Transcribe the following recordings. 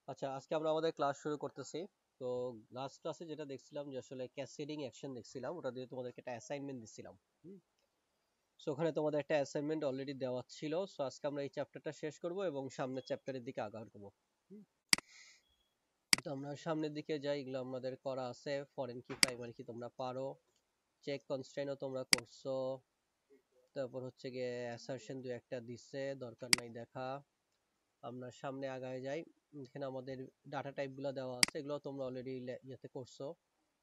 আচ্ছা, আজকে আমরা আমাদের ক্লাস শুরু করতেছি। তো লাস্ট ক্লাসে যেটা দেখছিলাম যে আসলে ক্যাসকেডিং অ্যাকশন দেখছিলাম, ওটা দিয়ে তোমাদেরকে একটা অ্যাসাইনমেন্ট দিছিলাম। সো ওখানে তোমাদের একটা অ্যাসাইনমেন্ট অলরেডি দেওয়া ছিল। সো আজকে আমরা এই চ্যাপ্টারটা শেষ করব এবং সামনের চ্যাপ্টারের দিকে আগাবো। তো আমরা সামনের দিকে যাই, এগুলো আমাদের করা আছে। ফরেন কি, প্রাইমারি কি তোমরা পারো, চেক কনস্ট্রেইনও তোমরা করছো। তারপর হচ্ছে গিয়ে অ্যাসারশন দু একটা দিছে, দরকার নাই দেখা। আমরা সামনে আগায় যাই। এখানে আমাদের ডাটা টাইপ গুলো দেওয়া আছে, এগুলো তোমরা অলরেডি ইয়েতে করছো।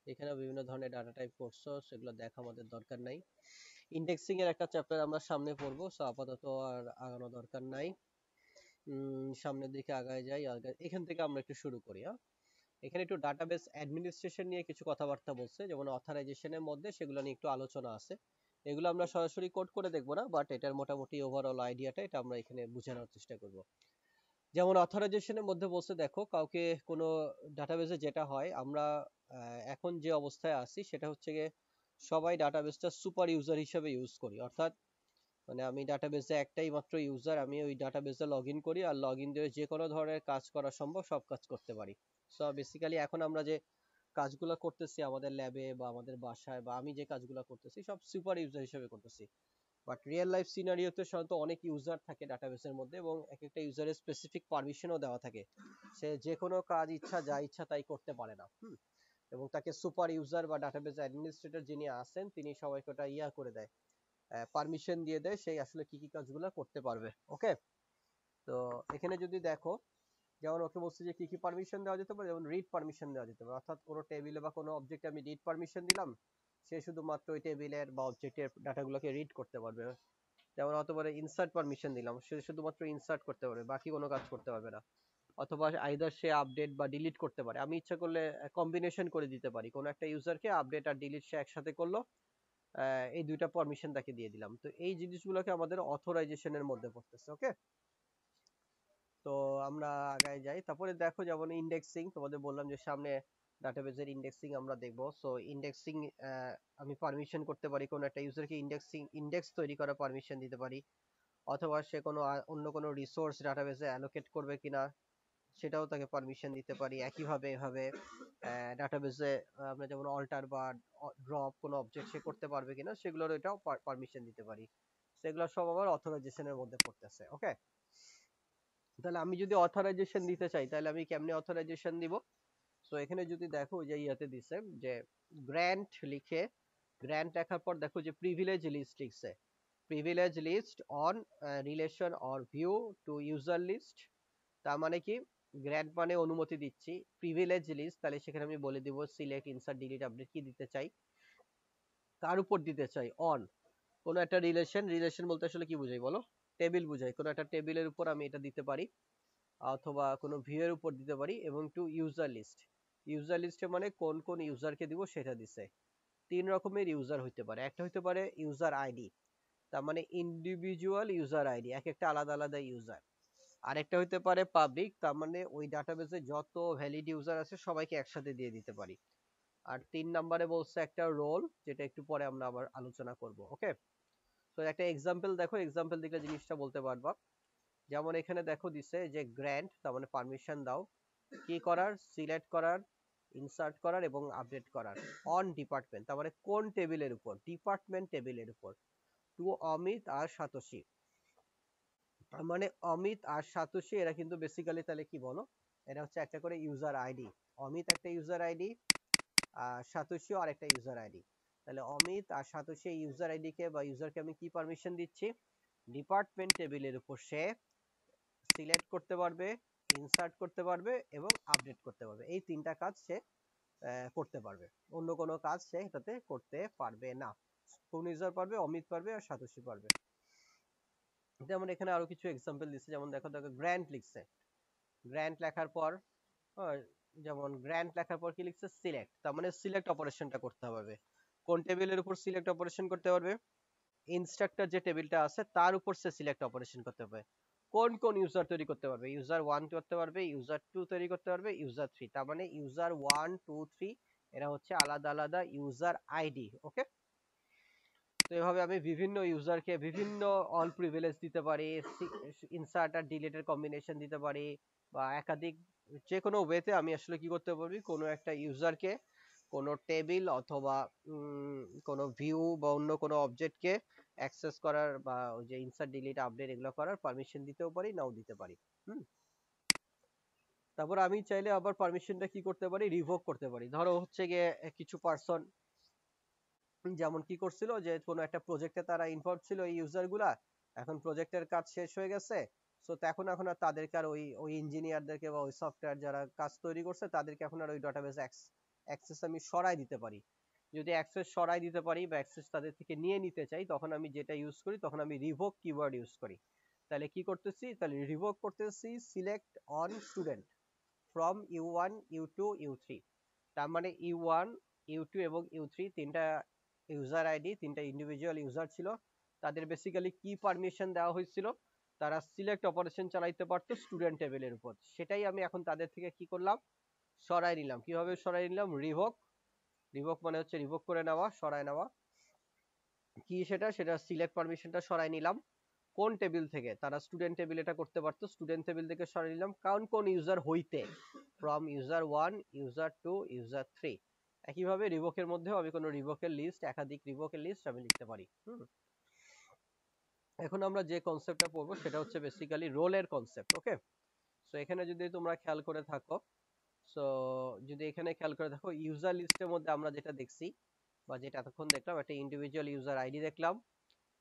এখানে বিভিন্ন ধরনের ডাটা টাইপ করছো, সেগুলো দেখা আমাদের দরকার নাই। ইন্ডেক্সিং এর একটা চ্যাপ্টার আমরা সামনে পড়বো, সো আপাতত আর আগানো দরকার নাই। সামনের দিকে আগায় যাই। এখান থেকে আমরা একটু শুরু করি। এখানে একটু ডাটাবেস অ্যাডমিনিস্ট্রেশন নিয়ে কিছু কথাবার্তা বলছে, যেমন অথরাইজেশনের মধ্যে সেগুলো নিয়ে একটু আলোচনা আছে। এগুলো আমরা সরাসরি কোড করে দেখবো না, বাট এটার মোটামুটি ওভারঅল আইডিয়াটা এটা আমরা এখানে বোঝানোর চেষ্টা করব। যেমন অথরাইজেশনের মধ্যে বলছে, দেখো কাউকে কোনো ডাটাবেসে যেটা হয়, আমরা এখন যে অবস্থায় আছি সেটা হচ্ছে গিয়ে সবাই ডাটাবেসটা সুপার ইউজার হিসেবে ইউজ করি। অর্থাৎ মানে আমি ডাটাবেসে একটাই মাত্র ইউজার, আমি ওই ডাটাবেসে লগ ইন করি আর লগ ইন দিয়ে যে কোনো ধরনের কাজ করা সম্ভব সব কাজ করতে পারি। সো বেসিক্যালি এখন আমরা যে কাজগুলো করতেছি আমাদের ল্যাবে বা আমাদের বাসায়, বা আমি যে কাজগুলো করতেছি সব সুপার ইউজার হিসেবে করতেছি। বাট রিয়েল লাইফ সিনারিওতে সাধারণত অনেক ইউজার থাকে ডাটাবেসের মধ্যে, এবং এক একটা ইউজারের স্পেসিফিক পারমিশনও দেওয়া থাকে। সে যে কোনো কাজ ইচ্ছা যা ইচ্ছা তাই করতে পারে না। এবং তাকে সুপার ইউজার বা ডাটাবেস অ্যাডমিনিস্ট্রেটর যিনি আছেন তিনি সবাইকে ওটা করে দেয়, পারমিশন দিয়ে দেয় সেই আসলে কি কি কাজগুলো করতে পারবে। ওকে, তো এখানে যদি দেখো, যেমন ওকে বলছে যে কি কি পারমিশন দেওয়া যেতে পারে, যেমন রিড পারমিশন দেওয়া যেতে পারে। অর্থাৎ কোনো টেবিলে বা কোনো অবজেক্টে আমি রিড পারমিশন দিলাম, সে শুধুমাত্র ওই টেবিলের বা অবজেক্টের ডাটাগুলোকে রিড করতে পারবে। যেমন অথবা ইনসার্ট পারমিশন দিলাম, সে শুধুমাত্র ইনসার্ট করতে পারবে, বাকি কোনো কাজ করতে পারবে না। অথবা আইদার সে আপডেট বা ডিলিট করতে পারে, আমি ইচ্ছা করলে কম্বিনেশন করে দিতে পারি, কোনো একটা ইউজারকে আপডেট আর ডিলিট সে একসাথে করলো, এই দুইটা পারমিশন তাকে দিয়ে দিলাম। তো এই জিনিসগুলোকে আমাদের অথরাইজেশনের মধ্যে পড়তেছে। ওকে, তো আমরা আগায় যাই। তারপরে দেখো, যেমন ইন্ডেক্সিং, তোমাদের বললাম যে সামনে ডাটাবেজের ইন্ডেক্সিং আমরা দেখবো। সো ইন্ডেক্সিং, আমি পারমিশন করতে পারি কোনো একটা ইউজারকে ইন্ডেক্স তৈরি করার পারমিশন দিতে পারি, অথবা সে কোনো অন্য কোনো রিসোর্স ডাটাবেসে অ্যালোকেট করবে কিনা সেটাও তাকে পারমিশন দিতে পারি। একইভাবে এভাবে ডাটাবেসে আমরা যেমন অল্টার বা ড্রপ কোনো অবজেক্ট সে করতে পারবে কিনা সেগুলোর এটাও পারমিশন দিতে পারি। সেগুলো সব আবার অথরাইজেশনের মধ্যে পড়তেছে। ওকে, তাহলে আমি যদি অথরাইজেশন দিতে চাই তাহলে আমি কেমনে অথরাইজেশন দিব? সো এখানে যদি দেখো যে ইয়াতে দিছে যে গ্র্যান্ট লিখে, গ্র্যান্ট লেখার পর দেখো যে প্রিভিলেজ লিস্ট লিখছে, privilege list on relation or view to user list. তার মানে কি, গ্র্যান্ট মানে অনুমতি দিচ্ছি, প্রিভিলেজ লিস্ট তাহলে সেখানে আমি বলে দিব সিলেক্ট, ইনসার্ট, ডিলিট, আপডেট কি দিতে চাই, কার উপর দিতে চাই, অন কোন একটা রিলেশন। রিলেশন বলতে আসলে কি বুঝাই বলো? টেবিল বুঝাই, কোন একটা টেবিলের উপর আমি এটা দিতে পারি, অথবা কোনো ভিউ এর উপর দিতে পারি, এবং টু ইউজার লিস্ট, ইউজার লিস্টে মানে কোন কোন ইউজারকে দিব সেটা দিছে। তিন রকমের ইউজার হইতে পারে, একটা হইতে পারে ইউজার আইডি, তার মানে ইন্ডিভিজুয়াল ইউজার আইডি, এক একটা আলাদা আলাদা ইউজার। আরেকটা হইতে পারে পাবলিক, তার মানে ওই ডাটাবেসে যত ভ্যালিড ইউজার আছে সবাইকে একসাথে দিয়ে দিতে পারি। আর তিন নম্বরে বলছে একটা রোল, যেটা একটু পরে আমরা আবার আলোচনা করব। ওকে, তো একটা এক্সাম্পল দেখো, এক্সাম্পল দেখলে জিনিসটা বলতে পারবা। যেমন এখানে দেখো দিছে যে গ্র্যান্ট, তার মানে পারমিশন দাও কি করার, সিলেক্ট করার, ইনসার্ট করার এবং আপডেট করার, অন ডিপার্টমেন্ট তার মানে কোন টেবিলের উপর, ডিপার্টমেন্ট টেবিলের উপর, টু অমিত আর সাতোশি। তার মানে অমিত আর সাতোশি এরা কিন্তু বেসিক্যালি তাহলে কি বলো, এটা হচ্ছে একটা করে ইউজার আইডি। অমিত একটা ইউজার আইডি, আর সাতোশিও আর একটা ইউজার আইডি। তাহলে অমিত আর সাতোশি ইউজার আইডি কে বা ইউজারকে আমি কি পারমিশন দিচ্ছি, ডিপার্টমেন্ট টেবিলের উপর সে সিলেক্ট করতে পারবে, ইনসার্ট করতে পারবে এবং আপডেট করতে পারবে। এই তিনটা কাজ সে করতে পারবে, অন্য কোনো কাজ সে এটাতে করতে পারবে না। কোন ইউজার পারবে, অমিত পারবে আর সাতোশি পারবে। যেমন এখানে আরো কিছু এক্সাম্পল দিচ্ছে, যেমন দেখো দেখো গ্র্যান্ট লিখছে, গ্র্যান্ট লেখার পর আহ, যেমন গ্র্যান্ট লেখার পর কি লিখছে, সিলেক্ট, তার মানে সিলেক্ট অপারেশনটা করতে হবে। কোন টেবিলের উপর সিলেক্ট অপারেশন করতে পারবে, ইনস্ট্রাক্টর যে টেবিলটা আছে তার উপর সে সিলেক্ট অপারেশন করতে পারবে। কোন কোন ইউজার তৈরি করতে পারবে, ইউজার ওয়ান করতে পারবে, ইউজার টু তৈরি করতে পারবে, ইউজার থ্রি, তার মানে ইউজার ওয়ান টু থ্রি এরা হচ্ছে আলাদা আলাদা ইউজার আইডি। ওকে, তো এভাবে আমি বিভিন্ন ইউজারকে বিভিন্ন অল প্রিভিলেজ দিতে পারি, ইনসার্ট আর ডিলিটের কম্বিনেশন দিতে পারি, বা একাধিক যে কোনো ওয়েতে আমি আসলে কি করতে পারি, কোনো একটা ইউজারকে কোনো টেবিল অথবা কোনো ভিউ বা অন্য কোনো অবজেক্টকে অ্যাক্সেস করার বা ওই যে ইনসার্ট ডিলিট আপডেট এগুলো করার পারমিশন দিতেও পারি, নাও দিতে পারি। তারপর আমি চাইলে আবার পারমিশনটা কি করতে পারি, রিভোক করতে পারি। ধরো হচ্ছে গিয়ে কিছু পার্সন যেমন কি করছিল যে কোনো একটা প্রজেক্টে তারা ইনভলভ ছিল, এই ইউজার গুলা এখন প্রজেক্টের কাজ শেষ হয়ে গেছে, সো এখন এখন আর তাদেরকে আর ওই ইঞ্জিনিয়ারদেরকে বা ওই সফটওয়্যার যারা কাজ তৈরি করছে তাদেরকে এখন আর ওই ডাটাবেস অ্যাক্সেস আমি সরাই দিতে পারি। যদি অ্যাক্সেস সরাই দিতে পারি বা অ্যাক্সেস তাদের থেকে নিয়ে নিতে চাই, তখন আমি যেটা ইউজ করি, তখন আমি রিভোক কিওয়ার্ড ইউজ করি। তাহলে কি করতেছি, তাহলে রিভোক করতেছি select on student from U1 U2 U3। তার মানে U1 U2 এবং U3 তিনটা ইউজার আইডি, তিনটা ইন্ডিভিজুয়াল ইউজার ছিল, তাদের বেসিক্যালি কি পারমিশন দেওয়া হয়েছিল, তারা সিলেক্ট অপারেশন চালাইতে পারতো স্টুডেন্ট টেবিলের উপর। সেটাই আমি এখন তাদের থেকে কি করলাম, সরাই নিলাম। কিভাবে সরাই নিলাম, রিভোক। রিভোক মানে হচ্ছে রিভোক করে নেওয়া, সরাই নেওয়া। কি সেটা সিলেক্ট পারমিশনটা সরাই নিলাম। কোন টেবিল থেকে, তারা স্টুডেন্ট টেবিল এটা করতে পারতো, স্টুডেন্ট টেবিল থেকে সরিয়ে নিলাম কারণ কোন ইউজার হইতে, ফ্রম ইউজার 1 ইউজার 2 ইউজার 3। একইভাবে রিভোকের মধ্যেও আমি কোনো রিভোকের লিস্ট, একাধিক রিভোকের লিস্ট আমি লিখতে পারি। এখন আমরা যে কনসেপ্টটা পড়বো সেটা হচ্ছে বেসিক্যালি রোলের কনসেপ্ট। ওকে, সো এখানে যদি তোমরা খেয়াল করে থাকো, সো যদি এখানে খেয়াল করে থাকো, ইউজার লিস্টের মধ্যে আমরা যেটা দেখছি বা যেটা এতক্ষণ দেখলাম, একটা ইন্ডিভিজুয়াল ইউজার আইডি দেখলাম।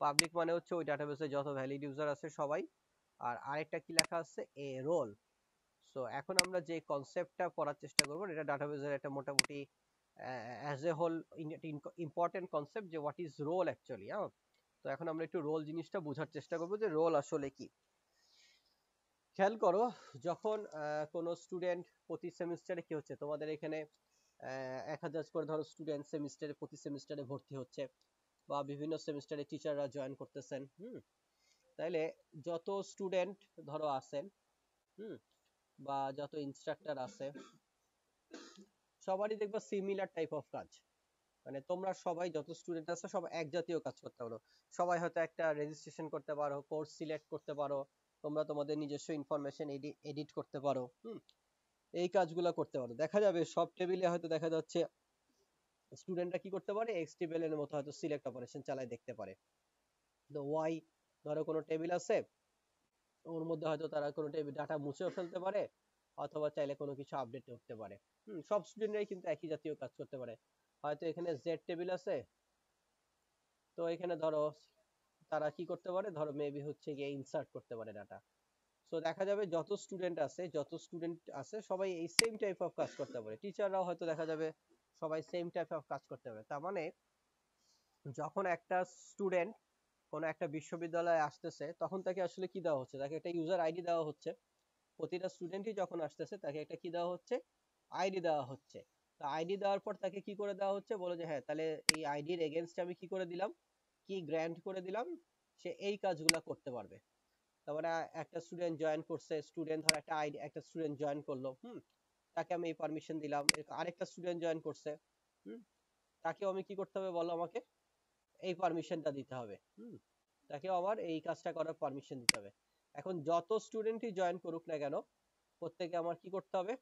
পাবলিক মানে হচ্ছে ওই ডাটাবেসে যত ভ্যালিড ইউজার আছে সবাই। আর আরেকটা কি লেখা আছে, এ রোল। সো এখন আমরা যে কনসেপ্টটা পড়ার চেষ্টা করবো, এটা ডাটাবেসের একটা মোটামুটি as a whole important concept, যে হোয়াট ইজ রোল অ্যাকচুয়ালি। তো এখন আমরা একটু রোল জিনিসটা বোঝার চেষ্টা করবো, যে রোল আসলে কি। খেয়াল করো, যখন কোনো স্টুডেন্ট প্রতি সেমিস্টারে কি হচ্ছে, তোমাদের এখানে 1000 করে ধরো স্টুডেন্ট সেমিস্টারে, প্রতি সেমিস্টারে ভর্তি হচ্ছে, বা বিভিন্ন সেমিস্টারে টিচাররা জয়েন করতেছেন। তাইলে যত স্টুডেন্ট ধরো আছেন, বা যত ইনস্ট্রাক্টর আছে, সবারই দেখবা সিমিলার টাইপ অফ কাজ। মানে তোমরা সবাই যত স্টুডেন্ট আছো সব এক জাতীয় কাজ করতে পারো। সবাই হয়তো একটা রেজিস্ট্রেশন করতে পারো, কোর্স সিলেক্ট করতে পারো, তোমরা তোমাদের নিজস্ব ইনফরমেশন এডিট করতে পারো। এই কাজগুলো করতে পারো। দেখা যাবে সব টেবিলে হয়তো দেখা যাচ্ছে স্টুডেন্টরা কি করতে পারে, এক্সটিএমএল এর মতো হয়তো সিলেক্ট অপারেশন চালায় দেখতে পারে। তো ওয়াই, ধরো কোনো টেবিল আছে, ওর মধ্যে হয়তো তারা কোনো টেবিল ডাটা মুছেও ফেলতে পারে, অথবা চাইলে কোনো কিছু আপডেট করতে পারে। সব স্টুডেন্টরাই কিন্তু একই জাতীয় কাজ করতে পারে। হয়তো এখানে জেড টেবিল আছে, তো এখানে ধরো তারা কি করতে পারে, ধরো মেবি হচ্ছে গিয়ে ইনসার্ট করতে পারে ডাটা। সো দেখা যাবে যত স্টুডেন্ট আছে সবাই এই সেম টাইপ অফ কাজ করতে পারে। টিচাররাও হয়তো দেখা যাবে সবাই সেম টাইপ অফ কাজ করতে পারে। তার মানে যখন একটা স্টুডেন্ট কোন একটা বিশ্ববিদ্যালয়ে আসতেছে, তখন তাকে আসলে কি দেওয়া হচ্ছে, তাকে একটা ইউজার আইডি দেওয়া হচ্ছে। প্রতিটা স্টুডেন্টই যখন আসতেছে তাকে একটা কি দেওয়া হচ্ছে, আইডি দেওয়া হচ্ছে। তো আইডি দেওয়ার পর তাকে কি করে দেওয়া হচ্ছে, বলো যে হ্যাঁ তাহলে এই আইডির এগেইনস্টে আমি কি করে দিলাম, কি গ্র্যান্ট করে দিলাম, সে এই কাজগুলা করতে পারবে। তারপরে একটা স্টুডেন্ট জয়েন করছে, স্টুডেন্ট ধর একটা আইডি, একটা স্টুডেন্ট জয়েন করলো, তাকে আমি এই পারমিশন দিলাম। আরেকটা স্টুডেন্ট জয়েন করছে, হুম তাকেও আমি কি করতে হবে বলো আমাকে, এই পারমিশনটা দিতে হবে। তাকেও আবার এই কাজটা করার পারমিশন দিতে হবে। এখন যত স্টুডেন্টই জয়েন করুক না কেন, প্রত্যেকে আমার কি করতে হবে,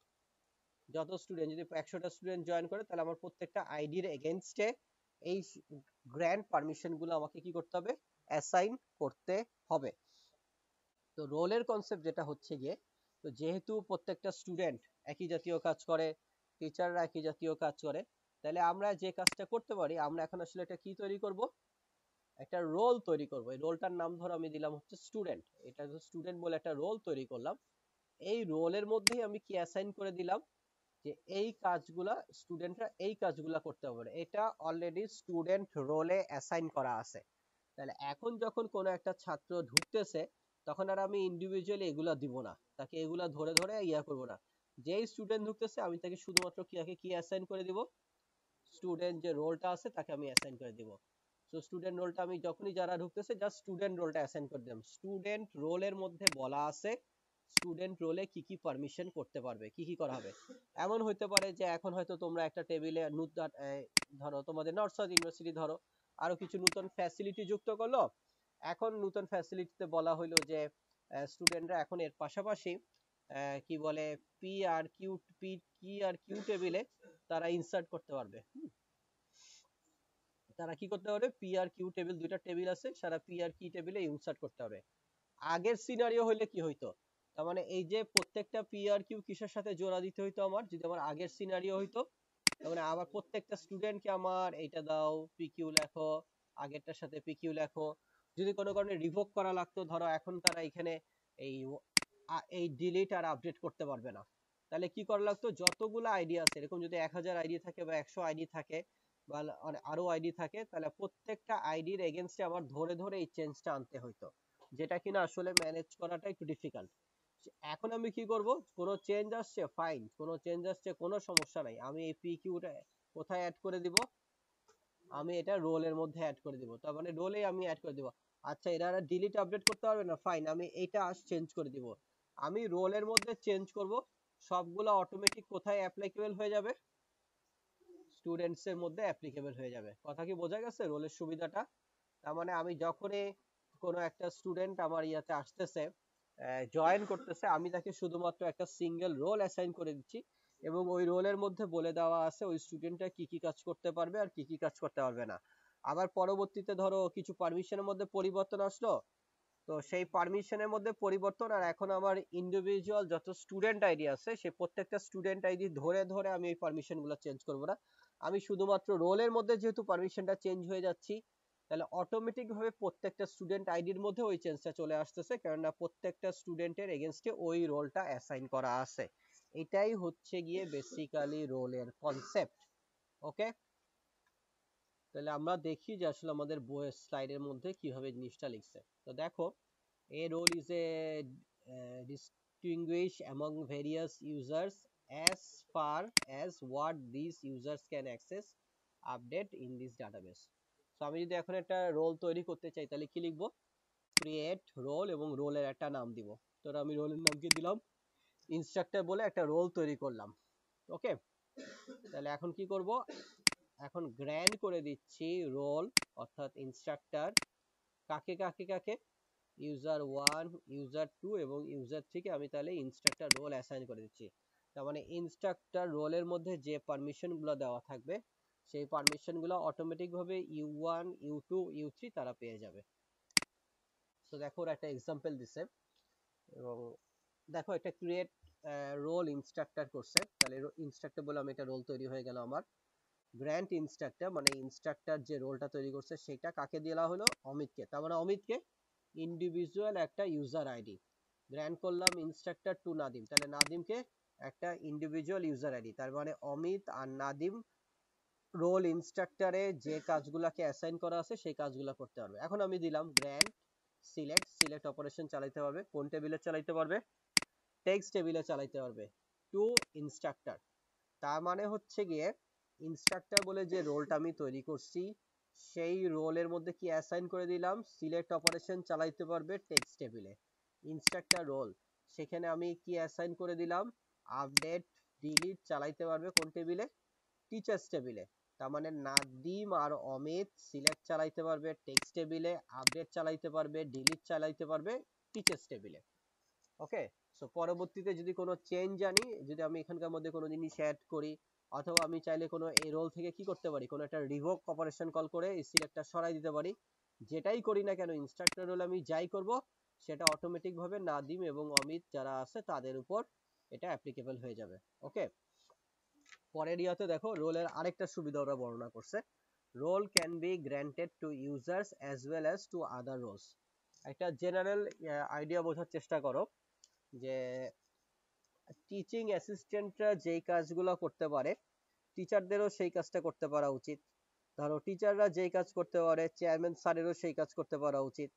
যত স্টুডেন্ট, যদি 100টা স্টুডেন্ট জয়েন করে, তাহলে আমার প্রত্যেকটা আইডির এগেইনস্টে এই গ্র্যান্ড পারমিশন গুলো আমাকে কি করতে হবে, অ্যাসাইন করতে হবে। তো রোলের কনসেপ্ট যেটা হচ্ছে গিয়ে, তো যেহেতু প্রত্যেকটা স্টুডেন্ট একই জাতীয় কাজ করে, টিচাররা একই জাতীয় কাজ করে, তাহলে আমরা যে কাজটা করতে পারি, আমরা এখন আসলে এটা কি তৈরি করব, একটা রোল তৈরি করব। এই রোলটার নাম ধরো আমি দিলাম হচ্ছে স্টুডেন্ট। এটা স্টুডেন্ট বলে একটা রোল তৈরি করলাম। এই রোলের মধ্যেই আমি কি অ্যাসাইন করে দিলাম, যে এই কাজগুলা স্টুডেন্টরা এই কাজগুলা করতে পারে। এটা অলরেডি স্টুডেন্ট রোলে অ্যাসাইন করা আছে। তাহলে এখন যখন কোনো একটা ছাত্র ঢুকতেছে, তখন আর আমি ইন্ডিভিজুয়ালি এগুলা দিব না, তাকে এগুলা ধরে ধরে ইয়া করব না। যেই স্টুডেন্ট ঢুকতেছে আমি তাকে শুধুমাত্র কি অ্যাসাইন করে দিব, স্টুডেন্ট যে রোলটা আছে তাকে আমি অ্যাসাইন করে দিব। সো স্টুডেন্ট রোলটা আমি যখনই যারা ঢুকতেছে জাস্ট স্টুডেন্ট রোলটা অ্যাসাইন করে দিলাম। স্টুডেন্ট রোলের মধ্যে বলা আছে স্টুডেন্ট রোলে কি কি পারমিশন করতে পারবে, কি কি করা হবে। এমন হইতে পারে যে এখন হয়তো তোমরা একটা টেবিলে নতুন ধরো তোমাদের নর্থ সাউথ ইউনিভার্সিটি ধরো আরো কিছু নতুন ফ্যাসিলিটি যুক্ত করলো। এখন নতুন ফ্যাসিলিটিতে বলা হইলো যে স্টুডেন্টরা এখন এর পাশাপাশি কি বলে পি আর কিউ টেবিলে তারা ইনসার্ট করতে পারবে। তারা কি করতে পারবে, পি আর কিউ টেবিল, দুইটা টেবিল আছে, সারা পি আর কি টেবিলে ইনসার্ট করতে হবে। আগের সিনারিও হইলে কি হইতো, তার মানে এই যে প্রত্যেকটা পি আর কিউ কিসের সাথে জোড়া দিতে হইতো আমার, যদি আমার আগের সিনারিও হইতো, তার মানে আমার প্রত্যেকটা স্টুডেন্টকে আমার এইটা দাও পি কিউ লেখো, আগেরটার সাথে পি কিউ লেখো। যদি কোনো কারণে রিভোক করা লাগতো, ধরো এখন তারা এখানে এই ডিলিট আর আপডেট করতে পারবে না, তাহলে কি করা লাগতো, যতগুলো আইডি আছে, এরকম যদি 1000 আইডি থাকে বা 100 আইডি থাকে বা আরো আইডি থাকে, তাহলে প্রত্যেকটা আইডির এগেইনস্টে আবার ধরে ধরে এই চেঞ্জটা আনতে হইতো, যেটা কিনা আসলে ম্যানেজ করাটা একটু ডিফিকাল্ট। এখন আমি কি করব, কোনো চেঞ্জ আসছে ফাইন, কোনো চেঞ্জ আসছে কোনো সমস্যা নাই, আমি এই পি কিউটা কোথায় অ্যাড করে দিব, আমি এটা রোলের মধ্যে অ্যাড করে দিব, তার মানে রোলে আমি অ্যাড করে দিব। আচ্ছা এরা ডিলিট আপডেট করতে পারবে না, ফাইন, আমি এইটা চেঞ্জ করে দিব, আমি রোলের মধ্যে চেঞ্জ করব, সবগুলো অটোমেটিক কোথায় অ্যাপ্লিকেবল হয়ে যাবে, স্টুডেন্টস এর মধ্যে অ্যাপ্লিকেবল হয়ে যাবে। কথা কি বোঝা গেছে রোলের সুবিধাটা? তার মানে আমি যখনই কোনো একটা স্টুডেন্ট আমার ইয়াতে আসতেছে, জয়েন করতেছে, আমি তাকে শুধুমাত্র একটা সিঙ্গেল রোল অ্যাসাইন করে দিচ্ছি, এবং ওই রোলের মধ্যে বলে দেওয়া আছে ওই স্টুডেন্টটা কি কি কাজ করতে পারবে আর কি কি কাজ করতে পারবে না। আবার পরবর্তীতে ধরো কিছু পারমিশনের মধ্যে পরিবর্তন আসলো, তো সেই পারমিশনের মধ্যে পরিবর্তন, আর এখন আমার ইন্ডিভিজুয়াল যত স্টুডেন্ট আইডি আছে সেই প্রত্যেকটা স্টুডেন্ট আইডি ধরে ধরে আমি এই পারমিশন গুলো চেঞ্জ করব না, আমি শুধুমাত্র রোলের মধ্যে যেহেতু পারমিশনটা চেঞ্জ হয়ে যাচ্ছি, তাহলে অটোমেটিক ভাবে প্রত্যেকটা স্টুডেন্ট আইডির মধ্যে ওই চেঞ্জটা চলে আসতেছে, কেননা প্রত্যেকটা স্টুডেন্টের এগেইনস্টে ওই রোলটা অ্যাসাইন করা আছে। এটাই হচ্ছে গিয়ে বেসিক্যালি রোলের কনসেপ্ট। ওকে, তাহলে আমরা দেখি যে আসলে আমাদের বইয়ের স্লাইডের মধ্যে কিভাবে জিনিসটা লিখছে। তো দেখো, a role is a distinguish among various users as far as what these users can access, update in this database. তো আমি যদি এখন একটা রোল তৈরি করতে চাই, তাহলে কি লিখবো, ক্রিয়েট রোল, এবং রোলের একটা নাম দিব। তো আমি রোলের নাম কি দিলাম, ইনস্ট্রাক্টর বলে একটা রোল তৈরি করলাম। ওকে, তাহলে এখন কি করব, এখন গ্র্যান্ড করে দিচ্ছি রোল অর্থাৎ ইনস্ট্রাক্টর কাকে কাকে কাকে, ইউজার 1, ইউজার 2 এবং ইউজার 3 কে আমি তাহলে ইনস্ট্রাক্টর রোল অ্যাসাইন করে দিচ্ছি। তার মানে ইনস্ট্রাক্টর রোলের মধ্যে যে পারমিশন গুলো দেওয়া থাকবে, সেই পারমিশন গুলো অটোমেটিক ভাবে ইউ1, ইউ2, ইউ3 তারা পেয়ে যাবে। তো দেখো ওর একটা এক্সাম্পল দিছে, এবং দেখো একটা ক্রিয়েট রোল ইনস্ট্রাক্টর করছে, তাহলে ইনস্ট্রাক্টর বলে আমি একটা রোল তৈরি হয়ে গেল আমার। গ্র্যান্ট ইনস্ট্রাক্টর মানে ইনস্ট্রাক্টর যে রোলটা তৈরি করছে সেটা কাকে দেওয়া হলো, অমিতকে, তার মানে অমিতকে ইন্ডিভিজুয়াল একটা ইউজার আইডি গ্র্যান্ট করলাম, ইনস্ট্রাক্টর টু নাদিম, তাহলে নাদিমকে একটা ইন্ডিভিজুয়াল ইউজার আইডি, তার মানে অমিত আর নাদিম রোল ইনস্ট্রাক্টরে যে কাজগুলোকে অ্যাসাইন করা আছে সেই কাজগুলো করতে পারবে। এখন আমি দিলাম গ্র্যান্ট সিলেক্ট অপারেশন চালাইতে পারবে, কোন টেবিলে চালাইতে পারবে, টেক্সট টেবিলে চালাইতে পারবে, টু ইনস্ট্রাক্টর, তার মানে হচ্ছে গিয়ে ইনস্ট্রাক্টর বলে যে রোলটা আমি তৈরি করছি সেই রোলের মধ্যে কি অ্যাসাইন করে দিলাম, সিলেক্ট অপারেশন চালাইতে পারবে টেক্সট টেবিলে, ইনস্ট্রাক্টর রোল, সেখানে আমি কি অ্যাসাইন করে দিলাম, আপডেট ডিলিট চালাইতে পারবে কোন টেবিলে, টিচার্স টেবিলে, তার মানে নাদিম আর অমিত সিলেক্ট চালাইতে পারবে টেক্সট টেবিলে, আপডেট চালাইতে পারবে, ডিলিট চালাইতে পারবে টিচার্স টেবিলে। ওকে, সো পরবর্তীতে যদি কোনো চেঞ্জ আনি, যদি আমি এখানকার মধ্যে কোনো জিনিস অ্যাড করি, অথবা আমি চাইলে কোনো এই রোল থেকে কি করতে পারি, কোনো একটা রিভোক অপারেশন কল করে এই সিলেক্টটা সরাই দিতে পারি, যেটাই করি না কেন ইনস্ট্রাক্টর রোল আমি যাই করব সেটা অটোমেটিক ভাবে নাদিম এবং অমিত যারা আছে তাদের উপর এটা অ্যাপ্লিকেবল হয়ে যাবে। ওকে, পরের ইয়াতে দেখো রোলের আরেকটা সুবিধা ওরা বর্ণনা করছে, role can be granted to users as well as to other roles. একটা জেনারেল আইডিয়া বোঝার চেষ্টা করো, যে টিচিং অ্যাসিস্ট্যান্টরা যেই কাজগুলো করতে পারে টিচারদেরও সেই কাজটা করতে পারা উচিত। ধরো টিচাররা যেই কাজ করতে পারে চেয়ারম্যান স্যারেরও সেই কাজ করতে পারা উচিত,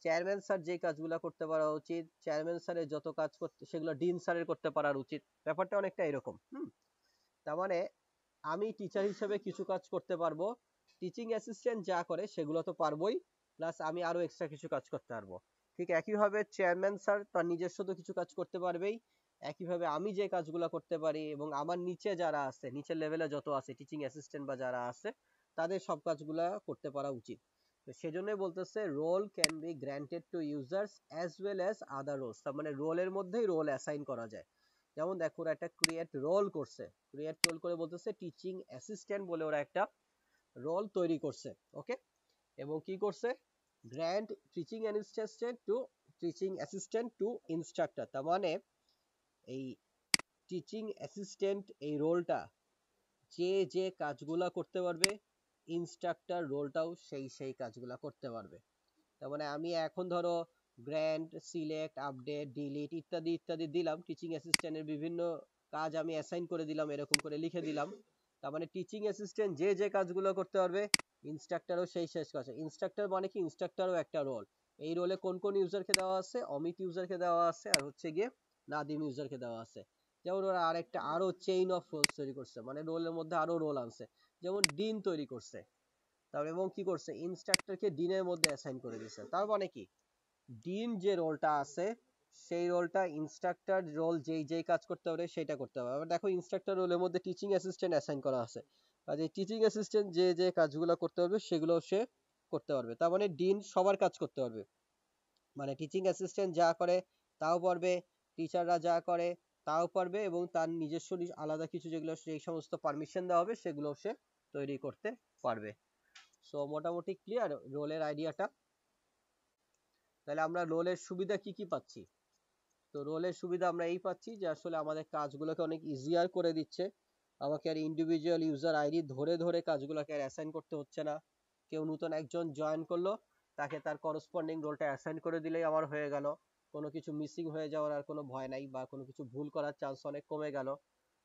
চেয়ারম্যান স্যার যেই কাজগুলো করতে পারা উচিত, চেয়ারম্যান স্যারের যত কাজ করতে সেগুলো ডিন স্যারের করতে পারা উচিত। ব্যাপারটা অনেকটা এরকম। তার মানে আমি টিচার হিসেবে কিছু কাজ করতে পারবো, টিচিং অ্যাসিস্ট্যান্ট যা করে সেগুলো তো পারবোই, প্লাস আমি আরো এক্সট্রা কিছু কাজ করতে পারবো। ঠিক একইভাবে চেয়ারম্যান স্যার তার নিজস্ব তো কিছু কাজ করতে পারবেই, একইভাবে আমি যে কাজগুলো করতে পারি এবং আমার নিচে যারা আছে, নিচের লেভেলে যত আছে টিচিং অ্যাসিস্ট্যান্ট বা যারা আছে তাদের সব কাজগুলা করতে পারা উচিত। তো সেজন্যই বলতেছে role can be granted to users as well as other roles, তার মানে রোলের মধ্যেই রোল অ্যাসাইন করা যায়। যেমন দেখো ওরা একটা ক্রিয়েট রোল করছে, ক্রিয়েট রোল করে বলতেছে টিচিং অ্যাসিস্ট্যান্ট বলে ওরা একটা রোল তৈরি করছে। ওকে, এবং কি করছে, grant teaching assistant two instructor, তার মানে এই টিচিং অ্যাসিস্ট্যান্ট এই রোলটা যে যে কাজগুলা করতে পারবে, ইনস্ট্রাক্টর রোলটাও সেই কাজগুলা করতে পারবে। তার মানে আমি এখন ধরো গ্র্যান্ট, সিলেক্ট, আপডেট, ডিলিট ইত্যাদি ইত্যাদি দিলাম, টিচিং অ্যাসিস্ট্যান্টের বিভিন্ন কাজ আমি অ্যাসাইন করে দিলাম, এরকম করে লিখে দিলাম। তার মানে টিচিং অ্যাসিস্ট্যান্ট যে যে কাজগুলো করতে পারবে, ইনস্ট্রাক্টরও সেই শেষ কাজ। ইনস্ট্রাক্টর মানে কি, ইনস্ট্রাক্টরও একটা রোল। এই রোলে কোন কোন ইউজারকে দেওয়া আছে, অমিত ইউজারকে দেওয়া আছে, আর হচ্ছে গিয়ে নাদিম ইউজারকে দেওয়া আছে। যেমন ওরা আরো চেইন অফ রোলস তৈরি করছে, মানে রোলের মধ্যে আরো রোল আনছে। যেমন ডিন তৈরি করছে, তারপর এবং কি করছে, ইনস্ট্রাক্টরকে ডিনের মধ্যে অ্যাসাইন করে দিয়েছে। তার মানে কি, ডিন যে রোলটা আছে সেই রোলটা ইনস্ট্রাক্টর রোল যেই যেই কাজ করতে পারে সেটা করতে হবে। আবার দেখো ইনস্ট্রাক্টর রোলের মধ্যে টিচিং অ্যাসিস্ট্যান্ট অ্যাসাইন করা আছে, কাজে টিচিং অ্যাসিস্ট্যান্ট যে যে কাজগুলো করতে পারবে সেগুলো সে করতে পারবে। তার মানে ডিন সবার কাজ করতে পারবে, মানে টিচিং অ্যাসিস্ট্যান্ট যা করে তাও পারবে, টিচাররা যা করে তাও পারবে, এবং তার নিজস্ব আলাদা কিছু যেগুলো সেই সমস্ত পারমিশন দেওয়া হবে সেগুলো সে তৈরি করতে পারবে। সো মোটামুটি ক্লিয়ার রোলের আইডিয়াটা। তাহলে আমরা রোলের সুবিধা কি কি পাচ্ছি? তো রোলের সুবিধা আমরা এই পাচ্ছি যে আসলে আমাদের কাজগুলোকে অনেক ইজিয়ার করে দিচ্ছে। আমাকে আর ইন্ডিভিজুয়াল ইউজার আইডি ধরে ধরে কাজগুলোকে আর অ্যাসাইন করতে হচ্ছে না। কেউ নতুন একজন জয়েন করলো, তাকে তার করসপন্ডিং রোলটা অ্যাসাইন করে দিলেই আমার হয়ে গেল। কোনো কিছু মিসিং হয়ে যাওয়ার আর কোনো ভয় নাই, বা কোনো কিছু ভুল করার চান্স অনেক কমে গেল।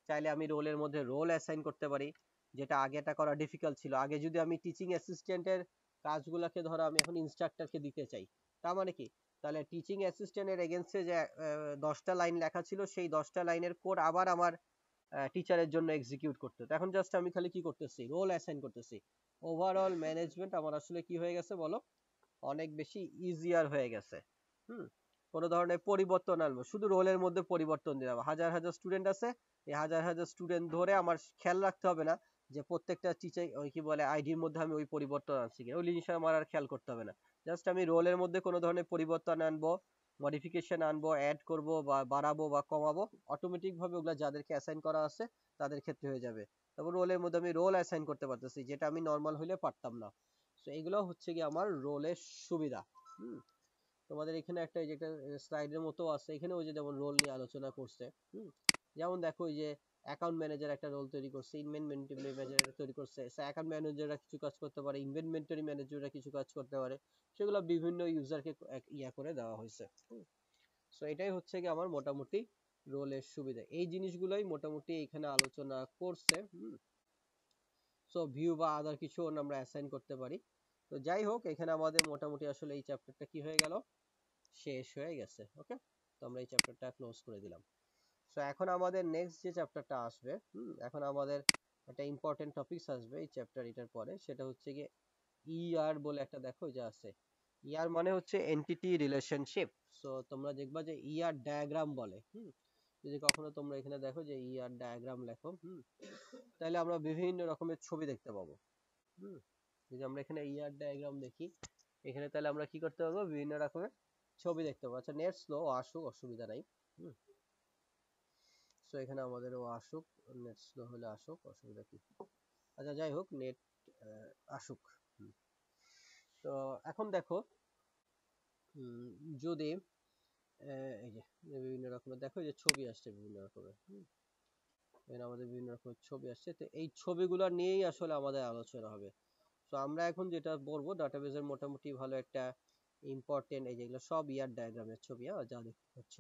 চাইলে আমি রোলের মধ্যে রোল অ্যাসাইন করতে পারি, যেটা আগেটা করা ডিফিকাল্ট ছিল। আগে যদি আমি টিচিং অ্যাসিস্ট্যান্টের কাজগুলোকে ধরো আমি এখন ইনস্ট্রাক্টরকে দিতে চাই, তার মানে কি, তাহলে টিচিং অ্যাসিস্ট্যান্টের এগেইনস্টে যে 10টা লাইন লেখা ছিল সেই 10টা লাইনের কোড আবার আমার টিচারের জন্য এক্সিকিউট করতে হতো। এখন জাস্ট আমি খালি কি করতেছি, রোল অ্যাসাইন করতেছি। ওভারঅল ম্যানেজমেন্ট আমার আসলে কি হয়ে গেছে বলো, অনেক বেশি ইজিয়ার হয়ে গেছে। হুম, কোনো ধরনের পরিবর্তন আনবো, শুধু রোলের মধ্যে পরিবর্তন দিলাম। হাজার হাজার স্টুডেন্ট আছে, এই হাজার হাজার স্টুডেন্ট ধরে আমার খেয়াল রাখতে হবে না যে প্রত্যেকটা টিচার ওই কি বলে আইডির মধ্যে আমি ওই পরিবর্তন আনছি কিনা, ওই জিনিসটা আমার আর খেয়াল করতে হবে না। জাস্ট আমি রোলের মধ্যে কোনো ধরনের পরিবর্তন আনবো, মডিফিকেশন আনবো, অ্যাড করব বা বাড়াবো বা কমাবো, অটোমেটিক ভাবে ওগুলা যাদেরকে অ্যাসাইন করা আছে তাদের ক্ষেত্রে হয়ে যাবে। তারপর রোলের মধ্যে আমি রোল অ্যাসাইন করতে পারতেছি, যেটা আমি নর্মাল হইলে পারতাম না। তো এগুলো হচ্ছে কি আমার রোলের সুবিধা। হুম, তোমাদের এখানে একটা যেটা স্লাইডের মতো আছে, এখানে ওই যে যেমন রোল নিয়ে আলোচনা করছে। হুম, যেমন দেখো ওই যে অ্যাকাউন্ট ম্যানেজার একটা রোল তৈরি করছে, ইনভেন্টরি ম্যানেজার তৈরি করছে। অ্যাকাউন্ট ম্যানেজাররা কিছু কাজ করতে পারে, ইনভেন্টরি ম্যানেজাররা কিছু কাজ করতে পারে, সেগুলো বিভিন্ন ইউজারকে ইয়া করে দেওয়া হয়েছে। সো এটাই হচ্ছে কি আমার মোটামুটি রোলের সুবিধা। এই জিনিসগুলোই মোটামুটি এখানে আলোচনা করছে। সো ভিউ বা আদার কিছু আমরা অ্যাসাইন করতে পারি। তো যাই হোক, এখানে আমাদের মোটামুটি আসলে এই চ্যাপ্টারটা কি হয়ে গেল, শেষ হয়ে গেছে। ওকে, তো আমরা এই চ্যাপ্টারটা ক্লোজ করে দিলাম। সো এখন আমাদের নেক্সট যে চ্যাপ্টারটা আসবে, এখন আমাদের একটা ইম্পর্টেন্ট টপিকস আসবে এই চ্যাপ্টার এটার পরে, সেটা হচ্ছে গিয়ে ইআর বলে একটা, দেখো যে আছে। ইআর মানে হচ্ছে এন্টিটি রিলেশনশিপ। সো তোমরা দেখবা যে ইআর ডায়াগ্রাম বলে। যদি কখনো তোমরা এখানে দেখো যে ইআর ডায়াগ্রাম লেখো, তাহলে আমরা বিভিন্ন রকমের ছবি দেখতে পাবো। যদি আমরা এখানে ইআর ডায়াগ্রাম দেখি, এখানে তাহলে আমরা কি করতে পারবো, বিভিন্ন রকমের ছবি দেখতে পাবো। আচ্ছা, নেট স্লো আসুক, অসুবিধা নাই। সো এখানে আমাদের ও আসুক, নেট স্লো হলে আসুক, অসুবিধা কি। আচ্ছা যাই হোক, নেট আসুক। তো এখন দেখো, যদি এই যে বিভিন্ন রকমের দেখো যে ছবি আসছে বিভিন্ন রকমের, এখানে আমাদের বিভিন্ন রকমের ছবি আসছে, তো এই ছবিগুলো নিয়েই আসলে আমাদের আলোচনা হবে। তো আমরা এখন যেটা বলবো, ডাটাবেসের মোটামুটি ভালো একটা ইম্পর্টেন্ট, এই যেগুলো সব ইয়ার ডায়াগ্রামের ছবি, যা দেখতে পাচ্ছ।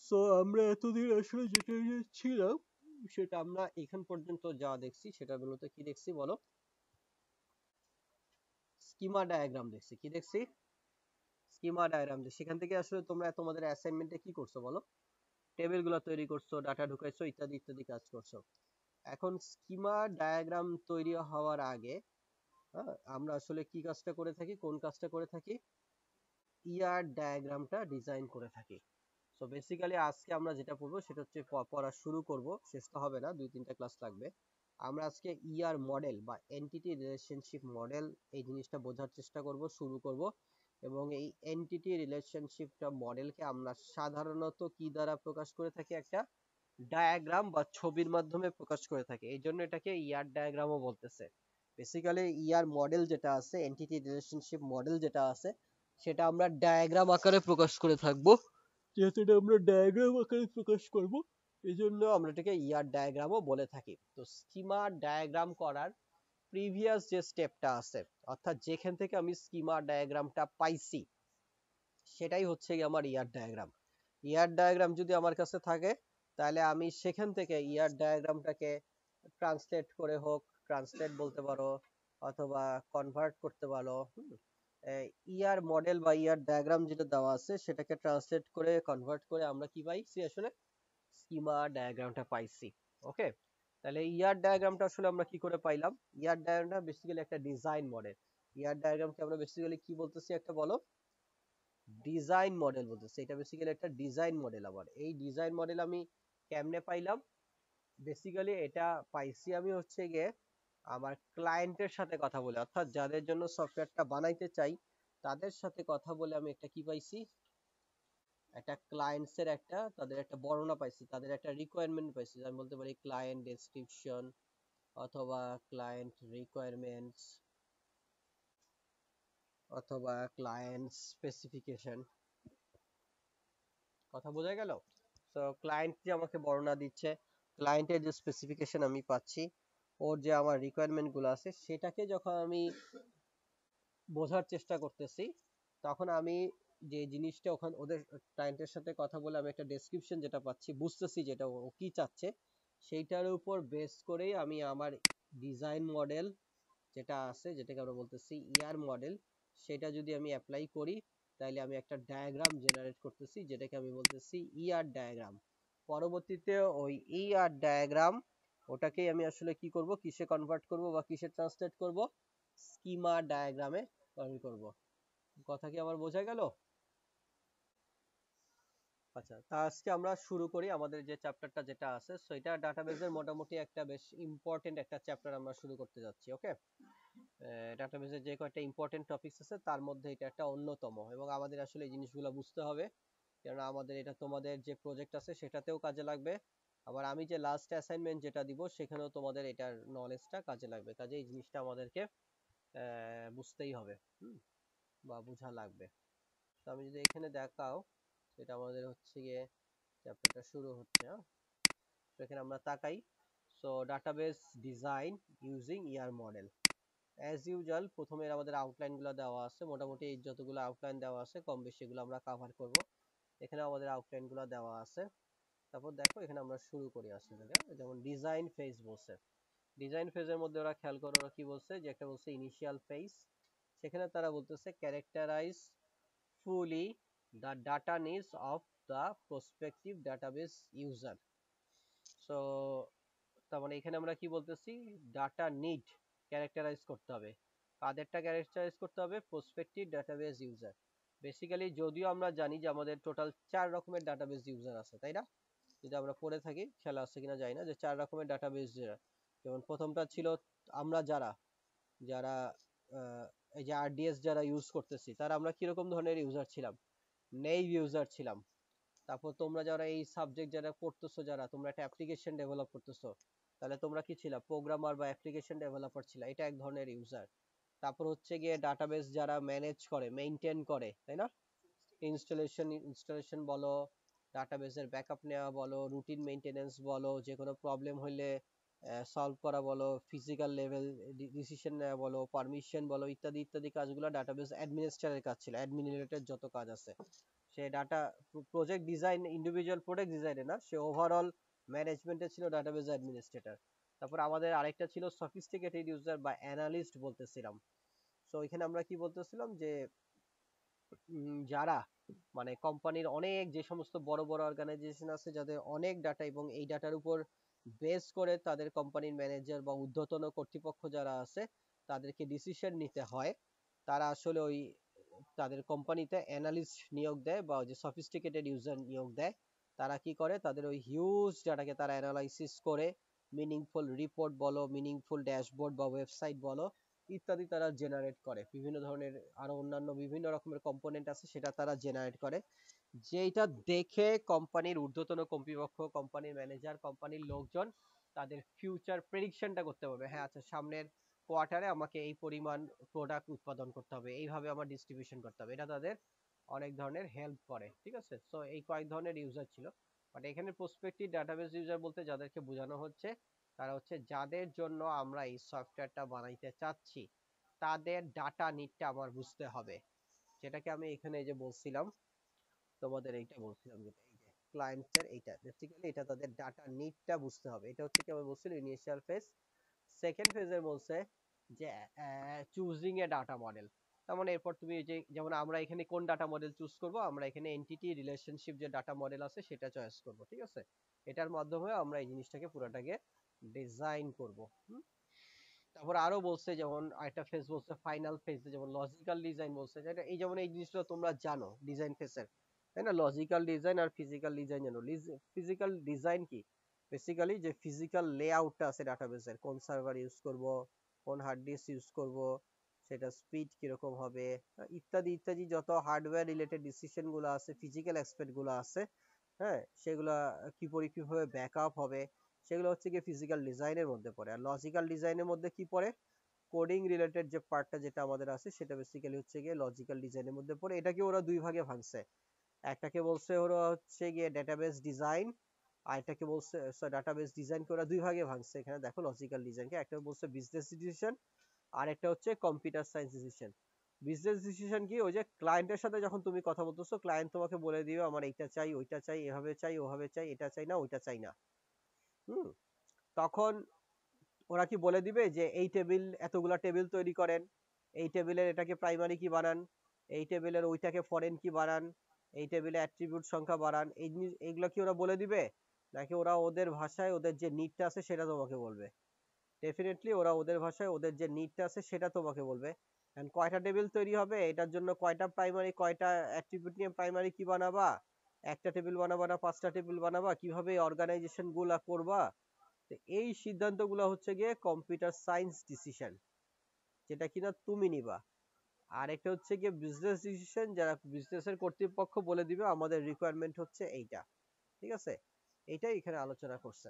সো আমরা এতদিন আসলে যেটা ছিলাম, সেটা আমরা এখান পর্যন্ত যা দেখছি সেটা মূলত কি দেখছি বলো, স্কিমা ডায়াগ্রাম দেখছি। কি দেখছি? Schema diagram. সেখান থেকে আসলে তোমরা তোমাদের অ্যাসাইনমেন্টে কি করছো বলো, টেবিল গুলো তৈরি করছো, ডাটা ঢুকাইছো, ইত্যাদি ইত্যাদি কাজ করছো। এখন স্কিমা ডায়াগ্রাম তৈরি হওয়ার আগে আমরা আসলে কি কাজটা করে থাকি, কোন কাজটা করে থাকি, ইয়ার ডায়াগ্রামটা ডিজাইন করে থাকি। সো বেসিক্যালি আজকে আমরা যেটা পড়বো সেটা হচ্ছে পড়া শুরু করব, শেষ তো হবে না, 2-3টা ক্লাস লাগবে। আমরা আজকে ইয়ার মডেল বা এন্টিটি রিলেশনশিপ মডেল এই জিনিসটা বোঝার চেষ্টা করব, শুরু করব। এবং এই এন্টিটি রিলেশনশিপটা মডেলকে আমরা সাধারণত কি দ্বারা প্রকাশ করে থাকি? একটা ডায়াগ্রাম বা ছবির মাধ্যমে প্রকাশ করে থাকি, এই জন্য এটাকে ইয়ার ডায়াগ্রামও বলতেছে। বেসিক্যালি ইয়ার মডেল যেটা আছে, এন্টিটি রিলেশনশিপ মডেল যেটা আছে, সেটা আমরা ডায়াগ্রাম আকারে প্রকাশ করে থাকবো। যেহেতু এটা আমরা ডায়াগ্রাম আকারে প্রকাশ করব, এই জন্য আমরা এটাকে ইয়ার ডায়াগ্রামও বলে থাকি। তো স্কিমা ডায়াগ্রাম করার প্রিভিয়াস যে স্টেপটা আছে, অর্থাৎ যেখান থেকে আমি স্কিমা ডায়াগ্রামটা পাইছি, সেটাই হচ্ছে গিয়ে আমার ইয়ার ডায়াগ্রাম। ইয়ার ডায়াগ্রাম যদি আমার কাছে থাকে, তাহলে আমি সেখান থেকে ইয়ার ডায়াগ্রামটাকে ট্রান্সলেট করে হোক, ট্রান্সলেট বলতে পারো, অথবা কনভার্ট করতে পারো। ইয়ার মডেল বা ইয়ার ডায়াগ্রাম যেটা দেওয়া আছে, সেটাকে ট্রান্সলেট করে কনভার্ট করে আমরা কি পাইছি? আসলে স্কিমা ডায়াগ্রামটা পাইছি। ওকে, তাহলে ইয়ার ডায়াগ্রামটা আসলে আমরা কি করে পাইলাম? ইয়ার ডায়াগ্রামটা বেসিক্যালি একটা ডিজাইন মডেল। ইয়ার ডায়াগ্রামকে আমরা বেসিক্যালি কি বলতেছি? একটা বলো, ডিজাইন মডেল বলতেছি। এটা বেসিক্যালি একটা ডিজাইন মডেল। আবার এই ডিজাইন মডেল আমি কেমনে পাইলাম? বেসিক্যালি এটা পাইছি আমি হচ্ছে গিয়ে আমার ক্লায়েন্টের সাথে কথা বলে, অর্থাৎ যাদের জন্য সফটওয়্যারটা বানাইতে চাই, তাদের সাথে কথা বলে আমি একটা কি পাইছি? একটা ক্লায়েন্টস এর একটা, তাদের একটা বর্ণনা পাইছি, তাদের একটা রিকোয়ারমেন্ট পাইছি। আমি বলতে পারি ক্লায়েন্ট ডেসক্রিপশন অথবা ক্লায়েন্ট রিকোয়ারমেন্টস অথবা ক্লায়েন্ট স্পেসিফিকেশন। কথা বোঝা গেল? তো ক্লায়েন্ট যে আমাকে বর্ণনা দিচ্ছে, ক্লায়েন্টের যে স্পেসিফিকেশন আমি পাচ্ছি, ওর যে আমার রিকোয়ারমেন্ট গুলো আছে, সেটাকে যখন আমি বোঝার চেষ্টা করতেছি, তখন আমি যে জিনিসটা ওখানে ওদের ক্লায়েন্টের সাথে কথা বলে আমি একটা ডেসক্রিপশন যেটা পাচ্ছি, বুঝতেছি যেটা ও কি চাচ্ছে, সেইটার উপর বেস করেই আমি আমার ডিজাইন মডেল যেটা আছে, যেটাকে আমরা বলতেছি ইয়ার মডেল, সেটা যদি আমি অ্যাপ্লাই করি, তাহলে আমি একটা ডায়াগ্রাম জেনারেট করতেছি, যেটাকে আমি বলতেছি ইয়ার ডায়াগ্রাম। পরবর্তীতে ওই ইয়ার ডায়াগ্রাম, ওটাকেই আমি আসলে কি করব, কিসে কনভার্ট করব বা কিসে ট্রান্সলেট করব? স্কিমা ডায়াগ্রামে কনভার্ট করব। কথা কি আমার বোঝা গেল? আচ্ছা, তা আজকে আমরা শুরু করি আমাদের যে চ্যাপ্টারটা যেটা আছে, সো এটা ডাটাবেজের মোটামুটি একটা বেশ ইম্পর্টেন্ট একটা চ্যাপ্টার আমরা শুরু করতে যাচ্ছি। ওকে, ডাটাবেজের যে কয়েকটা ইম্পর্টেন্ট টপিকস আছে, তার মধ্যে এটা একটা অন্যতম, এবং আমাদের আসলে এই জিনিসগুলো বুঝতে হবে, কারণ আমাদের এটা তোমাদের যে প্রজেক্ট আছে সেটাতেও কাজে লাগবে। আবার আমি যে লাস্ট অ্যাসাইনমেন্ট যেটা দিব, সেখানেও তোমাদের এটার নলেজটা কাজে লাগবে, কাজে এই জিনিসটা আমাদেরকে বুঝতেই হবে, বা বোঝা লাগবে। তো আমি যদি এখানে দেখাও, এটা আমাদের হচ্ছে গিয়ে চ্যাপ্টারটা শুরু হচ্ছে। তো এখানে আমরা তাকাই। সো ডাটাবেস ডিজাইন ইউজিং ইয়ার মডেল। অ্যাজ ইউজুয়াল প্রথমে আমাদের আউটলাইন গুলো দেওয়া আছে, মোটামুটি এই যতগুলো আউটলাইন দেওয়া আছে কম বেশি এগুলো আমরা কভার করব। এখানে আমাদের আউটলাইন গুলো দেওয়া আছে। তারপর দেখো এখানে আমরা শুরু করি আসলে, যেমন ডিজাইন ফেজ বলছে। ডিজাইন ফেজের মধ্যে ওরা খেয়াল করো, ওরা কি বলছে, যে একটা বলছে ইনিশিয়াল ফেজ, সেখানে তারা বলতেছে characterise fully the data needs of the prospective database user. So তার মানে এখানে আমরা কি বলতেছি, ডাটা নিড ক্যারেক্টারাইজ করতে হবে। কাদেরটা ক্যারেক্টারাইজ করতে হবে? Prospective database user. বেসিক্যালি যদিও আমরা জানি যে আমাদের টোটাল 4 রকমের ডাটাবেস ইউজার আছে, তাই না? যদি আমরা পড়ে থাকি, খেলা আছে কিনা জানি না, যে 4 রকমের ডাটাবেস ইউজার। যেমন প্রথমটা ছিল আমরা যারা যারা এই যে আরডিএস যারা ইউজ করতেছি, তারা আমরা কিরকম ধরনের ইউজার ছিলাম? নেইভ ইউজার ছিলাম। তারপর তোমরা যারা এই সাবজেক্ট যারা পড়তেছো, যারা তোমরা একটা অ্যাপ্লিকেশন ডেভেলপ করতেছো, তাহলে তোমরা কি ছিলা? প্রোগ্রামার বা অ্যাপ্লিকেশন ডেভেলপার ছিলা, এটা এক ধরনের ইউজার। তারপর হচ্ছে গিয়ে ডাটাবেস যারা ম্যানেজ করে, মেইনটেইন করে, তাই না? ইনস্টলেশন বলো, ডাটাবেসের ব্যাকআপ নেওয়া বলো, রুটিন মেইনটেনেন্স বলো, যে কোনো প্রবলেম হইলে সলভ করা বলো, ফিজিক্যাল লেভেল ডিসিশন নেওয়া বলো, পারমিশন বলো, ইত্যাদি ইত্যাদি কাজগুলো ডাটাবেস অ্যাডমিনিস্ট্রেটরের কাজ ছিল। অ্যাডমিন রিলেটেড যত কাজ আছে, সে data project design, individual product ডিজাইনে না, সে ওভারঅল ম্যানেজমেন্টে ছিল ডাটাবেস অ্যাডমিনিস্ট্রেটর। তারপর আমাদের আরেকটা ছিল সফিস্টিকেটেড ইউজার বা অ্যানালিস্ট বলতেছিলাম। সো এখানে আমরা কি বলতেছিলাম, যে যারা মানে কোম্পানির অনেক যে সমস্ত বড় বড় অর্গানাইজেশন আছে, যাদের অনেক ডাটা, এবং এই ডাটার উপর বেস করে তাদের কোম্পানির ম্যানেজার বা ঊর্ধ্বতন কর্তৃপক্ষ যারা আছে, তাদেরকে ডিসিশন নিতে হয়, তারা আসলে ওই তাদের কোম্পানিতে অ্যানালিস্ট নিয়োগ দেয় বা যে সফিস্টিকেটেড ইউজার নিয়োগ দেয়। তারা কি করে, তাদের ওই হিউজ ডাটাকে তারা অ্যানালাইসিস করে মিনিংফুল রিপোর্ট বলো, মিনিংফুল ড্যাশবোর্ড বা ওয়েবসাইট বলো, ইত্যাদি তারা জেনারেট করে। বিভিন্ন ধরনের আরো অন্যান্য বিভিন্ন রকমের কম্পোনেন্ট আছে, সেটা তারা জেনারেট করে, যেটা দেখে কোম্পানির ঊর্ধ্বতন কর্তৃপক্ষ, কোম্পানির ম্যানেজার, কোম্পানির লোকজন তাদের ফিউচার প্রেডিকশনটা করতে পারবে। হ্যাঁ, আচ্ছা, সামনের কোয়ার্টারে আমাকে এই পরিমাণ প্রোডাক্ট উৎপাদন করতে হবে, এইভাবে আমার ডিস্ট্রিবিউশন করতে হবে। এটা তাদের অনেক ধরনের হেল্প করে, ঠিক আছে। সো এই কয়েক ধরনের ইউজার ছিল, বাট এখানে প্রসপেক্টিভ ডাটাবেস ইউজার বলতে যাদেরকে বোঝানো হচ্ছে, তারা হচ্ছে যাদের জন্য আমরা এই সফটওয়্যারটা বানাইতে চাচ্ছি, তাদের ডাটা নিডটা আমার বুঝতে হবে। যেটাকে আমি এখানে এই যে বলছিলাম, তোমাদের এইটা বলছিলাম, যেটা এই যে ক্লায়েন্টসের এইটা বেসিক্যালি এটা তাদের ডাটা নিডটা বুঝতে হবে। এটা হচ্ছে কি আমি বলছিল ইনিশিয়াল ফেজ। সেকেন্ড ফেজে বলছে যে চুজিং এ ডাটা মডেল। তার মানে এরপর তুমি এই যে যেমন আমরা এখানে কোন ডাটা মডেল চুজ করব, আমরা এখানে এন্টিটি রিলেশনশিপ যে ডাটা মডেল আছে সেটা চয়েস করব, ঠিক আছে। এটার মাধ্যমে আমরা এই জিনিসটাকে পুরোটাকে ডিজাইন করব। তারপর আরো বলছে, যেমন একটা ফেজ বলছে ফাইনাল ফেজ, যেমন লজিক্যাল ডিজাইন বলছে, যেটা এই যেমন এই জিনিসটা তোমরা জানো ডিজাইন ফেজের, তাই না? লজিক্যাল ডিজাইন আর ফিজিক্যাল ডিজাইন জানো। ফিজিক্যাল ডিজাইন কি? বেসিক্যালি যে ফিজিক্যাল লেআউটটা আছে ডাটাবেসের, কোন সার্ভার ইউজ করব, কোন হার্ড ডিস্ক ইউজ করব, সেটা স্পিড কিরকম হবে, ইত্যাদি ইত্যাদি যত হার্ডওয়্যার রিলেটেড ডিসিশন গুলো আছে, ফিজিক্যাল অ্যাসপেক্ট গুলো আছে, হ্যাঁ, সেগুলা কিভাবে ব্যাকআপ হবে, সেগুলো হচ্ছে কি ফিজিক্যাল ডিজাইনের মধ্যে পড়ে। আর লজিক্যাল ডিজাইনের মধ্যে কি পড়ে? কোডিং রিলেটেড যে পার্টটা যেটা আমাদের আছে, সেটা বেসিক্যালি হচ্ছে গিয়ে লজিক্যাল ডিজাইনের মধ্যে পড়ে। এটাকে ওরা দুই ভাগে ভাঙছে। একটাকে বলছে ওরা হচ্ছে গিয়ে ডেটাবেস ডিজাইন, আর এটাকে বলছে ডাটাবেস ডিজাইনকে ওরা দুই ভাগে ভাঙছে। এখানে দেখো লজিক্যাল ডিজাইনকে একটা বলছে বিজনেস ডিসিশন, আর একটা হচ্ছে computer science decision. Business decision কি? ওই যে ক্লায়েন্টের সাথে যখন তুমি কথা বলতেছো, ক্লায়েন্ট তোমাকে বলে দিবে আমার এইটা চাই, ওইটা চাই, এভাবে চাই, ওভাবে চাই, এটা চাই না, ওইটা চাই না। হুম, তখন ওরা কি বলে দিবে যে এই টেবিল, এতগুলা টেবিল তৈরি করেন, এই টেবিলের এটাকে প্রাইমারি কি বানান, এই টেবিলের ওইটাকে ফরেন কি বানান, এই টেবিলে অ্যাট্রিবিউট সংখ্যা বাড়ান, এই জিনিস এইগুলা কি ওরা বলে দিবে? নাকি ওরা ওদের ভাষায় ওদের যে নিডটা আছে সেটা তোমাকে বলবে? ডেফিনেটলি ওরা ওদের ভাষায় ওদের যে নিডটা আছে সেটা তোমাকে বলবে। এন্ড কয়টা টেবিল তৈরি হবে, এটার জন্য কয়টা প্রাইমারি, কয়টা অ্যাট্রিবিউট নিয়ে প্রাইমারি কি বানাবা, একটা টেবিল বানাবা না পাঁচটা টেবিল বানাবা, কিভাবে অর্গানাইজেশন গুলা করবা, তো এই সিদ্ধান্তগুলো হচ্ছে গিয়ে কম্পিউটার সায়েন্স ডিসিশন, যেটা কিনা তুমি নিবা। আর একটা হচ্ছে গিয়ে বিজনেস ডিসিশন, যারা বিজনেসের কর্তৃপক্ষ বলে দিবে আমাদের রিকোয়ারমেন্ট হচ্ছে এইটা, ঠিক আছে। এইটাই এখানে আলোচনা করছে।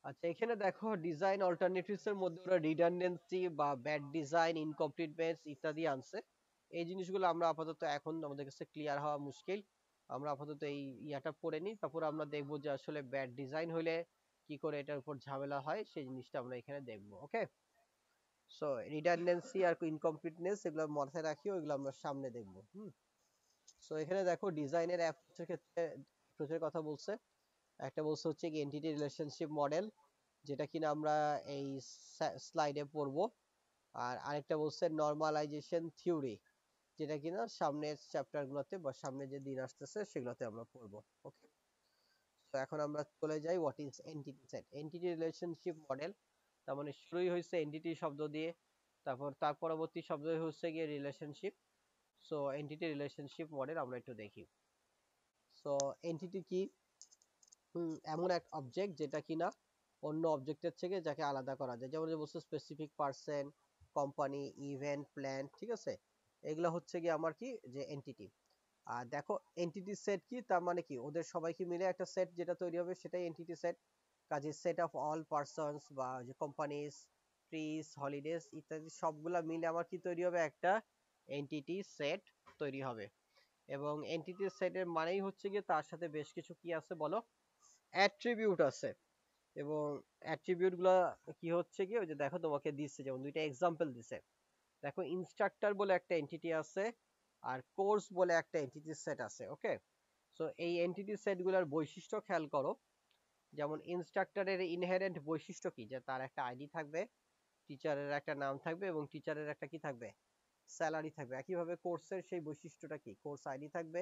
আচ্ছা, এখানে দেখো ডিজাইন অল্টারনেটিভস এর মধ্যে ওরা রিডান্ডেন্সি বা ব্যাড ডিজাইন, ইনকমপ্লিটনেস ইত্যাদি আনছে। এই জিনিসগুলো আমরা আপাতত এখন আমাদের কাছে ক্লিয়ার হওয়া মুশকিল। আমরা আপাতত এই ইয়াটা পড়ে নিই, তারপর আমরা দেখবো যে আসলে ব্যাড ডিজাইন হইলে কি করে এটার উপর ঝামেলা হয়, সেই জিনিসটা আমরা এখানে দেখবো। ওকে, সো রিডান্ডেন্সি আর ইনকমপ্লিটনেস এগুলো মাথায় রাখি, ওইগুলো আমরা সামনে দেখবো। সো এখানে দেখো ডিজাইনের অ্যাপ্রোচের ক্ষেত্রে অ্যাপ্রোচের কথা বলছে। একটা বলছে হচ্ছে কি এন্টিটি রিলেশনশিপ মডেল, যেটা কিনা আমরা এই স্লাইডে পড়বো। আর আরেকটা বলছে নরমালাইজেশন থিওরি, যেটা কিনা সামনের চ্যাপ্টার গুলোতে বা সামনে যে দিন আসতেছে সেগুলোতে আমরা পড়বো। ওকে, তো এখন আমরা চলে যাই what is entity set. Entity relationship model, তার মানে শুরুই হয়েছে এন্টিটি শব্দ দিয়ে, তারপর তার পরবর্তী শব্দ হচ্ছে গিয়ে relationship. So entity relationship model আমরা একটু দেখি। সো এন্টিটি কি? এমন এক অবজেক্ট যেটা কিনা অন্য অবজেক্টের থেকে যাকে আলাদা করা যায়, যেমন যে বলছে specific person, company, event, plan, ঠিক আছে। এগুলা হচ্ছে কি আমার কি যে এন্টিটি। আর দেখো এন্টিটি সেট কি, তার মানে কি ওদের সবাইকে মিলে একটা সেট যেটা তৈরি হবে সেটাই এন্টিটি সেট। কাজে সেট অফ অল পার্সনস বা যে কোম্পানিজ, ট্রিজ, হলিডেজ ইত্যাদি সবগুলা মিলে আমার কি তৈরি হবে, একটা এন্টিটি সেট তৈরি হবে। এবং এন্টিটি সেটের মানেই হচ্ছে গিয়ে তার সাথে বেশ কিছু কি আছে বলো, অ্যাট্রিবিউট আছে। এবং অ্যাট্রিবিউট গুলা কি হচ্ছে কি, ওই যে দেখো তোমাকে দিচ্ছে, যেমন দুইটা এক্সাম্পল দিছে। দেখো ইনস্ট্রাক্টর বলে একটা এন্টিটি আছে, আর কোর্স বলে একটা এন্টিটি সেট আছে। ওকে, সো এই এন্টিটি সেট গুলার বৈশিষ্ট্য খেয়াল করো। যেমন ইনস্ট্রাক্টরের ইনহেরেন্ট বৈশিষ্ট্য কি, যে তার একটা আইডি থাকবে, টিচারের একটা নাম থাকবে, এবং টিচারের একটা কি থাকবে, স্যালারি থাকবে। একইভাবে কোর্সের সেই বৈশিষ্ট্যটা কি, কোর্স আইডি থাকবে,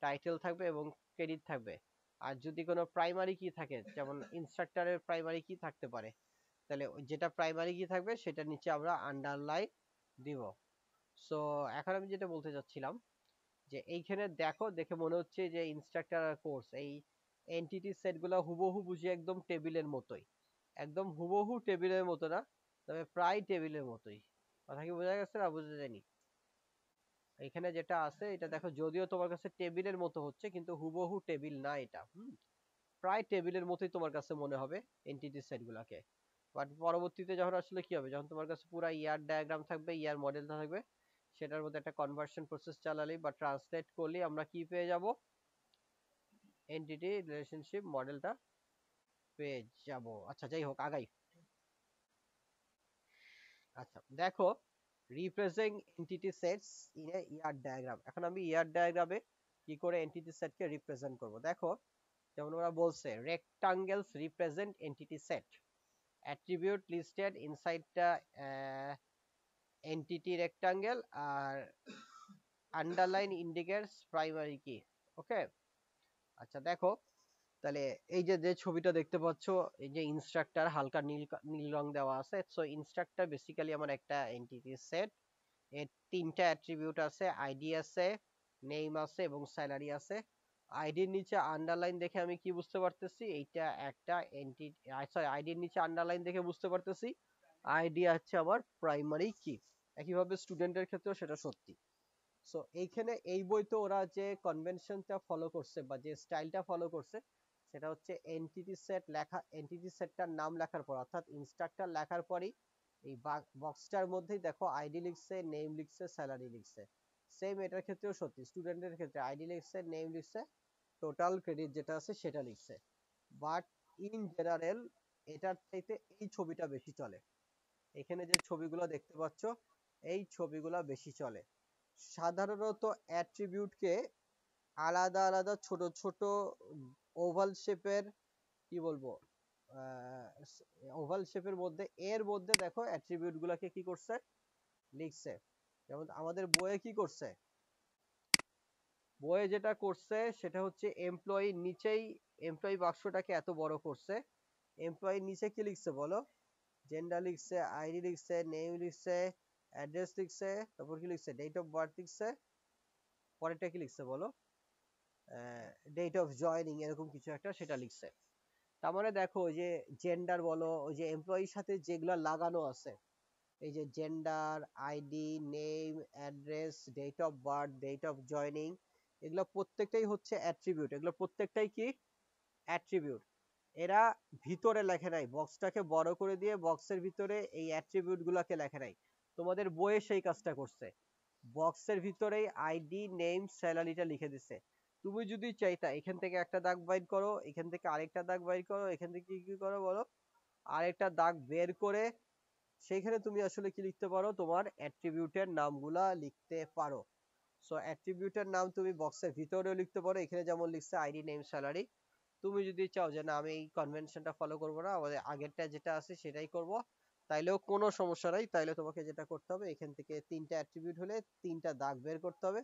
টাইটেল থাকবে এবং ক্রেডিট থাকবে। আর যদি কোনো প্রাইমারি কি থাকে, যেমন ইনস্ট্রাক্টরের প্রাইমারি কি থাকতে পারে, তাহলে যেটা প্রাইমারি কি থাকবে সেটা নিচে আমরা আন্ডারলাইন দিব। সো এখন আমি যেটা বলতে চাচ্ছিলাম, যে এইখানে দেখো, দেখে মনে হচ্ছে যে ইনস্ট্রাক্টর আর কোর্স, এই এন্টিটি সেট গুলা হুবহু বুঝি একদম টেবিলের মতোই, একদম হুবহু টেবিলের মতো না, তবে প্রায় টেবিলের মতোই। কথা কি বোঝা গেছে না বুঝা যায়নি? এখানে যেটা আছে এটা দেখো, যদিও তোমার কাছে টেবিলের মতো হচ্ছে কিন্তু হুবহু টেবিল না এটা। প্রায় টেবিলের মতোই তোমার কাছে মনে হবে এন্টিটি সেট গুলাকে। বাট পরবর্তীতে যখন আসলে কি হবে, যখন তোমার কাছে পুরো ইয়ার ডায়াগ্রাম থাকবে, ইয়ার মডেল থাকবে, সেটার মধ্যে একটা কনভার্সন প্রসেস চালালেই বা ট্রান্সলেট করলেই আমরা কি পেয়ে যাব, এন্টিটি রিলেশনশিপ মডেলটা পেয়ে যাব। আচ্ছা যাই হোক, আগাই। আচ্ছা দেখো, represent entity sets in a year diagram. এখন আমি ইয়ার ডায়াগ্রামে কি করে এন্টিটি সেটকে রিপ্রেজেন্ট করব, দেখো যেমন ওরা বলছে rectangles represent entity set, attribute listed inside the entity rectangle R underline indicates primary key। ওকে, আচ্ছা দেখো, তাহলে এই যে যে ছবিটা দেখতে পাচ্ছ, এই যে ইনস্ট্রাক্টর হালকা নীল নীল রং দেওয়া আছে, সো ইনস্ট্রাক্টর বেসিক্যালি আমার একটা এন্টিটি সেট। এর তিনটা অ্যাট্রিবিউট আছে, আইডি আছে, নেম আছে এবং স্যালারি আছে। আইডির নিচে আন্ডারলাইন দেখে আমি কি বুঝতে পারতেছি, এইটা একটা এন্টিটি, সরি আইডির নিচে আন্ডারলাইন দেখে বুঝতে পারতেছি আইডি হচ্ছে আমার প্রাইমারি কি। একইভাবে স্টুডেন্টের ক্ষেত্রেও সেটা সত্যি। সো এইখানে এই বইতে ওরা যে কনভেনশনটা ফলো করছে বা যে স্টাইলটা ফলো করছে, সেটা হচ্ছে এন্টিটি সেট লেখা, এন্টিটি সেটটার নাম লেখার পর অর্থাৎ ইনস্ট্রাক্টর লেখার পরই এই বক্সটার মধ্যেই দেখো আইডি লিখছে, নেম লিখছে, স্যালারি লিখছে। সেম এটার ক্ষেত্রেও সত্যি, স্টুডেন্টের ক্ষেত্রে আইডি লিখছে, নেম লিখছে, টোটাল ক্রেডিট যেটা আছে সেটা লিখছে। বাট ইন জেনারেল এটার চাইতে এই ছবিটা বেশি চলে। এখানে যে ছবিগুলো দেখতে পাচ্ছ, এই ছবিগুলো বেশি চলে। সাধারণত অ্যাট্রিবিউটকে আলাদা আলাদা ছোট ছোট ওভাল শেপের, কি বলবো, ওভাল শেপের মধ্যে, এর মধ্যে দেখো অ্যাট্রিবিউট গুলাকে কি করছে, লিখছে। যেমন আমাদের বইয়ে কি করছে, বইয়ে যেটা করছে সেটা হচ্ছে এমপ্লয়ির নিচেই এমপ্লয়ি বাক্সটাকে এত বড় করছে। এমপ্লয়ির নিচে কি লিখছে বলো, জেন্ডার লিখছে, আইডি লিখছে, নেম লিখছে, অ্যাড্রেস লিখছে, তারপর কি লিখছে, ডেট অফ বার্থ লিখছে, পরেরটা কি লিখছে বলো, ডেট অফ জয়নিং এরকম কিছু একটা সেটা লিখছে। তার মানে দেখো ওই যে জেন্ডার বলো, ওই যে এমপ্লয়ির সাথে যেগুলা লাগানো আছে, এই যে gender, ID, name, address, date of birth, date of joining, এগুলো প্রত্যেকটাই হচ্ছে অ্যাট্রিবিউট। এগুলো প্রত্যেকটাই কি, অ্যাট্রিবিউট। এরা ভিতরে লেখে নাই, বক্সটাকে বড় করে দিয়ে বক্সের ভিতরে এই অ্যাট্রিবিউট গুলাকে লেখে নাই। তোমাদের বইয়ে সেই কাজটা করছে, বক্সের ভিতরেই আইডি, নেম, স্যালারিটা লিখে দিছে। তুমি যদি চাইতা এখান থেকে একটা দাগ বাইর করো, এখান থেকে আরেকটা দাগ বাইর করো, এখান থেকে কি করো বলো, আরেকটা দাগ বের করে সেইখানে তুমি আসলে কি লিখতে পারো, তোমার অ্যাট্রিবিউটের নামগুলা লিখতে পারো। সো অ্যাট্রিবিউটের নাম তুমি বক্সের ভিতরেও লিখতে পারো, এখানে যেমন লিখছে আইডি, নেম, স্যালারি। তুমি যদি চাও যে না আমি এই কনভেনশনটা ফলো করবো না, আমাদের আগেরটা যেটা আছে সেটাই করব, তাইলেও কোনো সমস্যা নাই। তাইলে তোমাকে যেটা করতে হবে, এখান থেকে তিনটা অ্যাট্রিবিউট হলে তিনটা দাগ বের করতে হবে,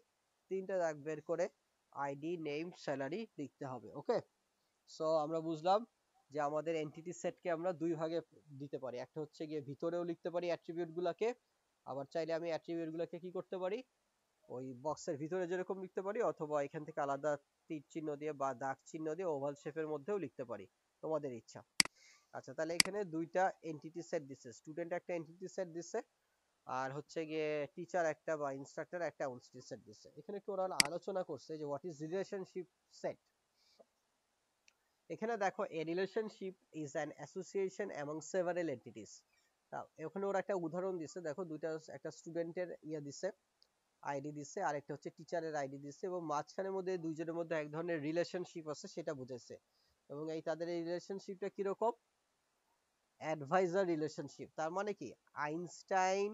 তিনটা দাগ বের করে আইডি, নেম, স্যালারি লিখতে হবে। ওকে, সো আমরা বুঝলাম যে আমাদের এন্টিটি সেটকে আমরা দুই ভাগে দিতে পারি, একটা হচ্ছে গিয়ে ভিতরেও লিখতে পারি অ্যাট্রিবিউট গুলাকে, আবার চাইলে আমি অ্যাট্রিবিউট গুলাকে কি করতে পারি, ওই বক্সের ভিতরে যেরকম লিখতে পারি, অথবা এখান থেকে আলাদা তীর চিহ্ন দিয়ে বা দাগ চিহ্ন দিয়ে ওভাল শেপের মধ্যেও লিখতে পারি, তোমাদের ইচ্ছা। আচ্ছা তাহলে এখানে দুইটা এন্টিটি সেট দিচ্ছে, স্টুডেন্ট একটা এন্টিটি সেট দিচ্ছে, আর হচ্ছে গিয়ে টিচার একটা বা ইনস্ট্রাক্টর একটা এন্টিটি সেট দিচ্ছে। এখানে একটু ওরা আলোচনা করছে যে হোয়াট ইজ রিলেশনশিপ সেট। এখানে দেখো, এ relationship is an association among several entities. এখানে ওরা একটা উদাহরণ দিচ্ছে, দেখো দুইটা, একটা স্টুডেন্টের ইয়ে দিচ্ছে, আইডি দিচ্ছে, আর একটা হচ্ছে টিচারের আইডি দিচ্ছে, এবং মাঝখানের মধ্যে দুইজনের মধ্যে এক ধরনের রিলেশনশিপ আছে সেটা বুঝাইছে। এবং এই তাদের এই রিলেশনশিপটা কিরকম, অ্যাডভাইজার রিলেশনশিপ। তার মানে কি, আইনস্টাইন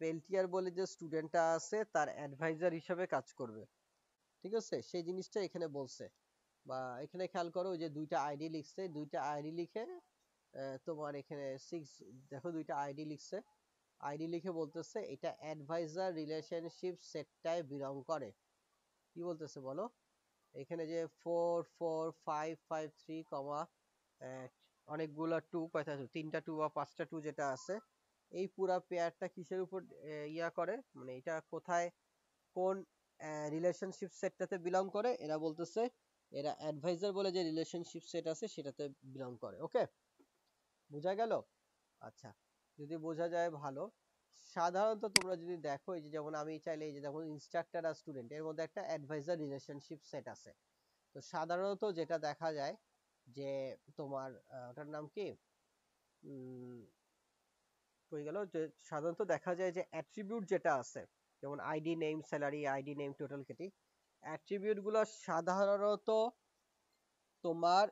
পেলটিয়ার বলে যে স্টুডেন্টটা আছে তার অ্যাডভাইজার হিসেবে কাজ করবে। ঠিক আছে, সেই জিনিসটা এখানে বলছে। বা এখানে খেয়াল করো যে দুইটা আইডি লিখছে, দুইটা আইডি লিখে তোমার এখানে সিক্স, দেখো দুইটা আইডি লিখছে, আইডি লিখে বলতেছে এটা অ্যাডভাইজার রিলেশনশিপ সেটটায় বিলং করে। কি বলতেছে বলো, এখানে যে 44553 কমা অনেকগুলা টু, কয়টা টু, তিনটা টু বা পাঁচটা টু যেটা আছে, এই পুরা পেয়ারটা কিসের উপর ইয়া করে, মানে এটা কোথায়, কোন রিলেশনশিপ সেটটাতে বিলং করে, এরা বলতেছে এরা অ্যাডভাইজার বলে যে রিলেশনশিপ সেট আছে সেটাতে বিলং করে। ওকে, বোঝা গেল? আচ্ছা, যদি বোঝা যায় ভালো। সাধারণত তোমরা যদি দেখো, এই যে যেমন আমি চাইলে, এই যে যেমন ইনস্ট্রাক্টর আর স্টুডেন্ট এর মধ্যে একটা অ্যাডভাইজার রিলেশনশিপ সেট আছে। তো সাধারণত যেটা দেখা যায় যে তোমার ওটার নাম কি হয়ে গেল, যে সাধারণত দেখা যায় যে অ্যাট্রিবিউট যেটা আছে, যেমন ID name salary, ID name total KT, attribute গুলো সাধারণত তোমার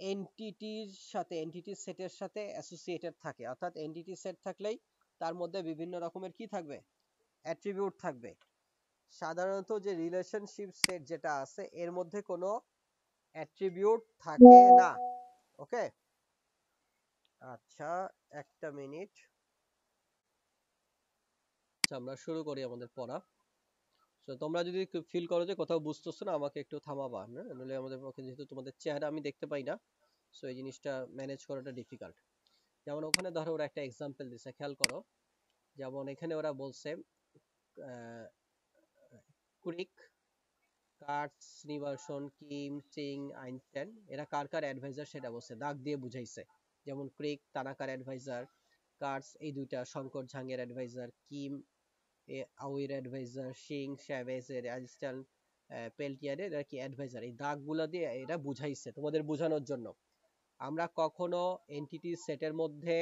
এন্টিটির সাথে, এন্টিটি সেটের সাথে অ্যাসোসিয়েটেড থাকে। অর্থাৎ এন্টিটি সেট থাকলেই তার মধ্যে বিভিন্ন রকমের কি থাকবে, অ্যাট্রিবিউট থাকবে। সাধারণত যে রিলেশনশিপ সেট যেটা আছে এর মধ্যে কোনো অ্যাট্রিবিউট থাকে না। ওকে, আচ্ছা, একটা মিনিট, আমরা শুরু করি আমাদের পড়া। তো তোমরা যদি ফিল করো যে কোথাও বুঝতেছো না, আমাকে একটু থামাবা, হ্যাঁ, নাহলে আমাদের পক্ষে, যেহেতু তোমাদের চেহারা আমি দেখতে পাই না, সো এই জিনিসটা ম্যানেজ করাটা ডিফিকাল্ট। যেমন ওখানে ধরো ওরা একটা এক্সাম্পল দিছে, খেয়াল করো। যেমন এখানে ওরা বলছে কুরিক, কার্টস, নিভারসন, কিম, চিং, আইনস্টাইন, এরা কার কার অ্যাডভাইজার সেটা বলছে, দাগ দিয়ে বুঝাইছে। যেমন ক্রিক তানাকার অ্যাডভাইজার, কার্টস এই দুইটা শঙ্কর ঝাংয়ের অ্যাডভাইজার, কিম আউইর অ্যাডভাইজার, সিং শ্যাভেজের, আইনস্টাইন পেলটিয়ারের এরা কি অ্যাডভাইজার। এই দাগগুলা দিয়ে এরা বুঝাইছে তোমাদের বোঝানোর জন্য। আমরা কখনো এন্টিটি সেটের মধ্যে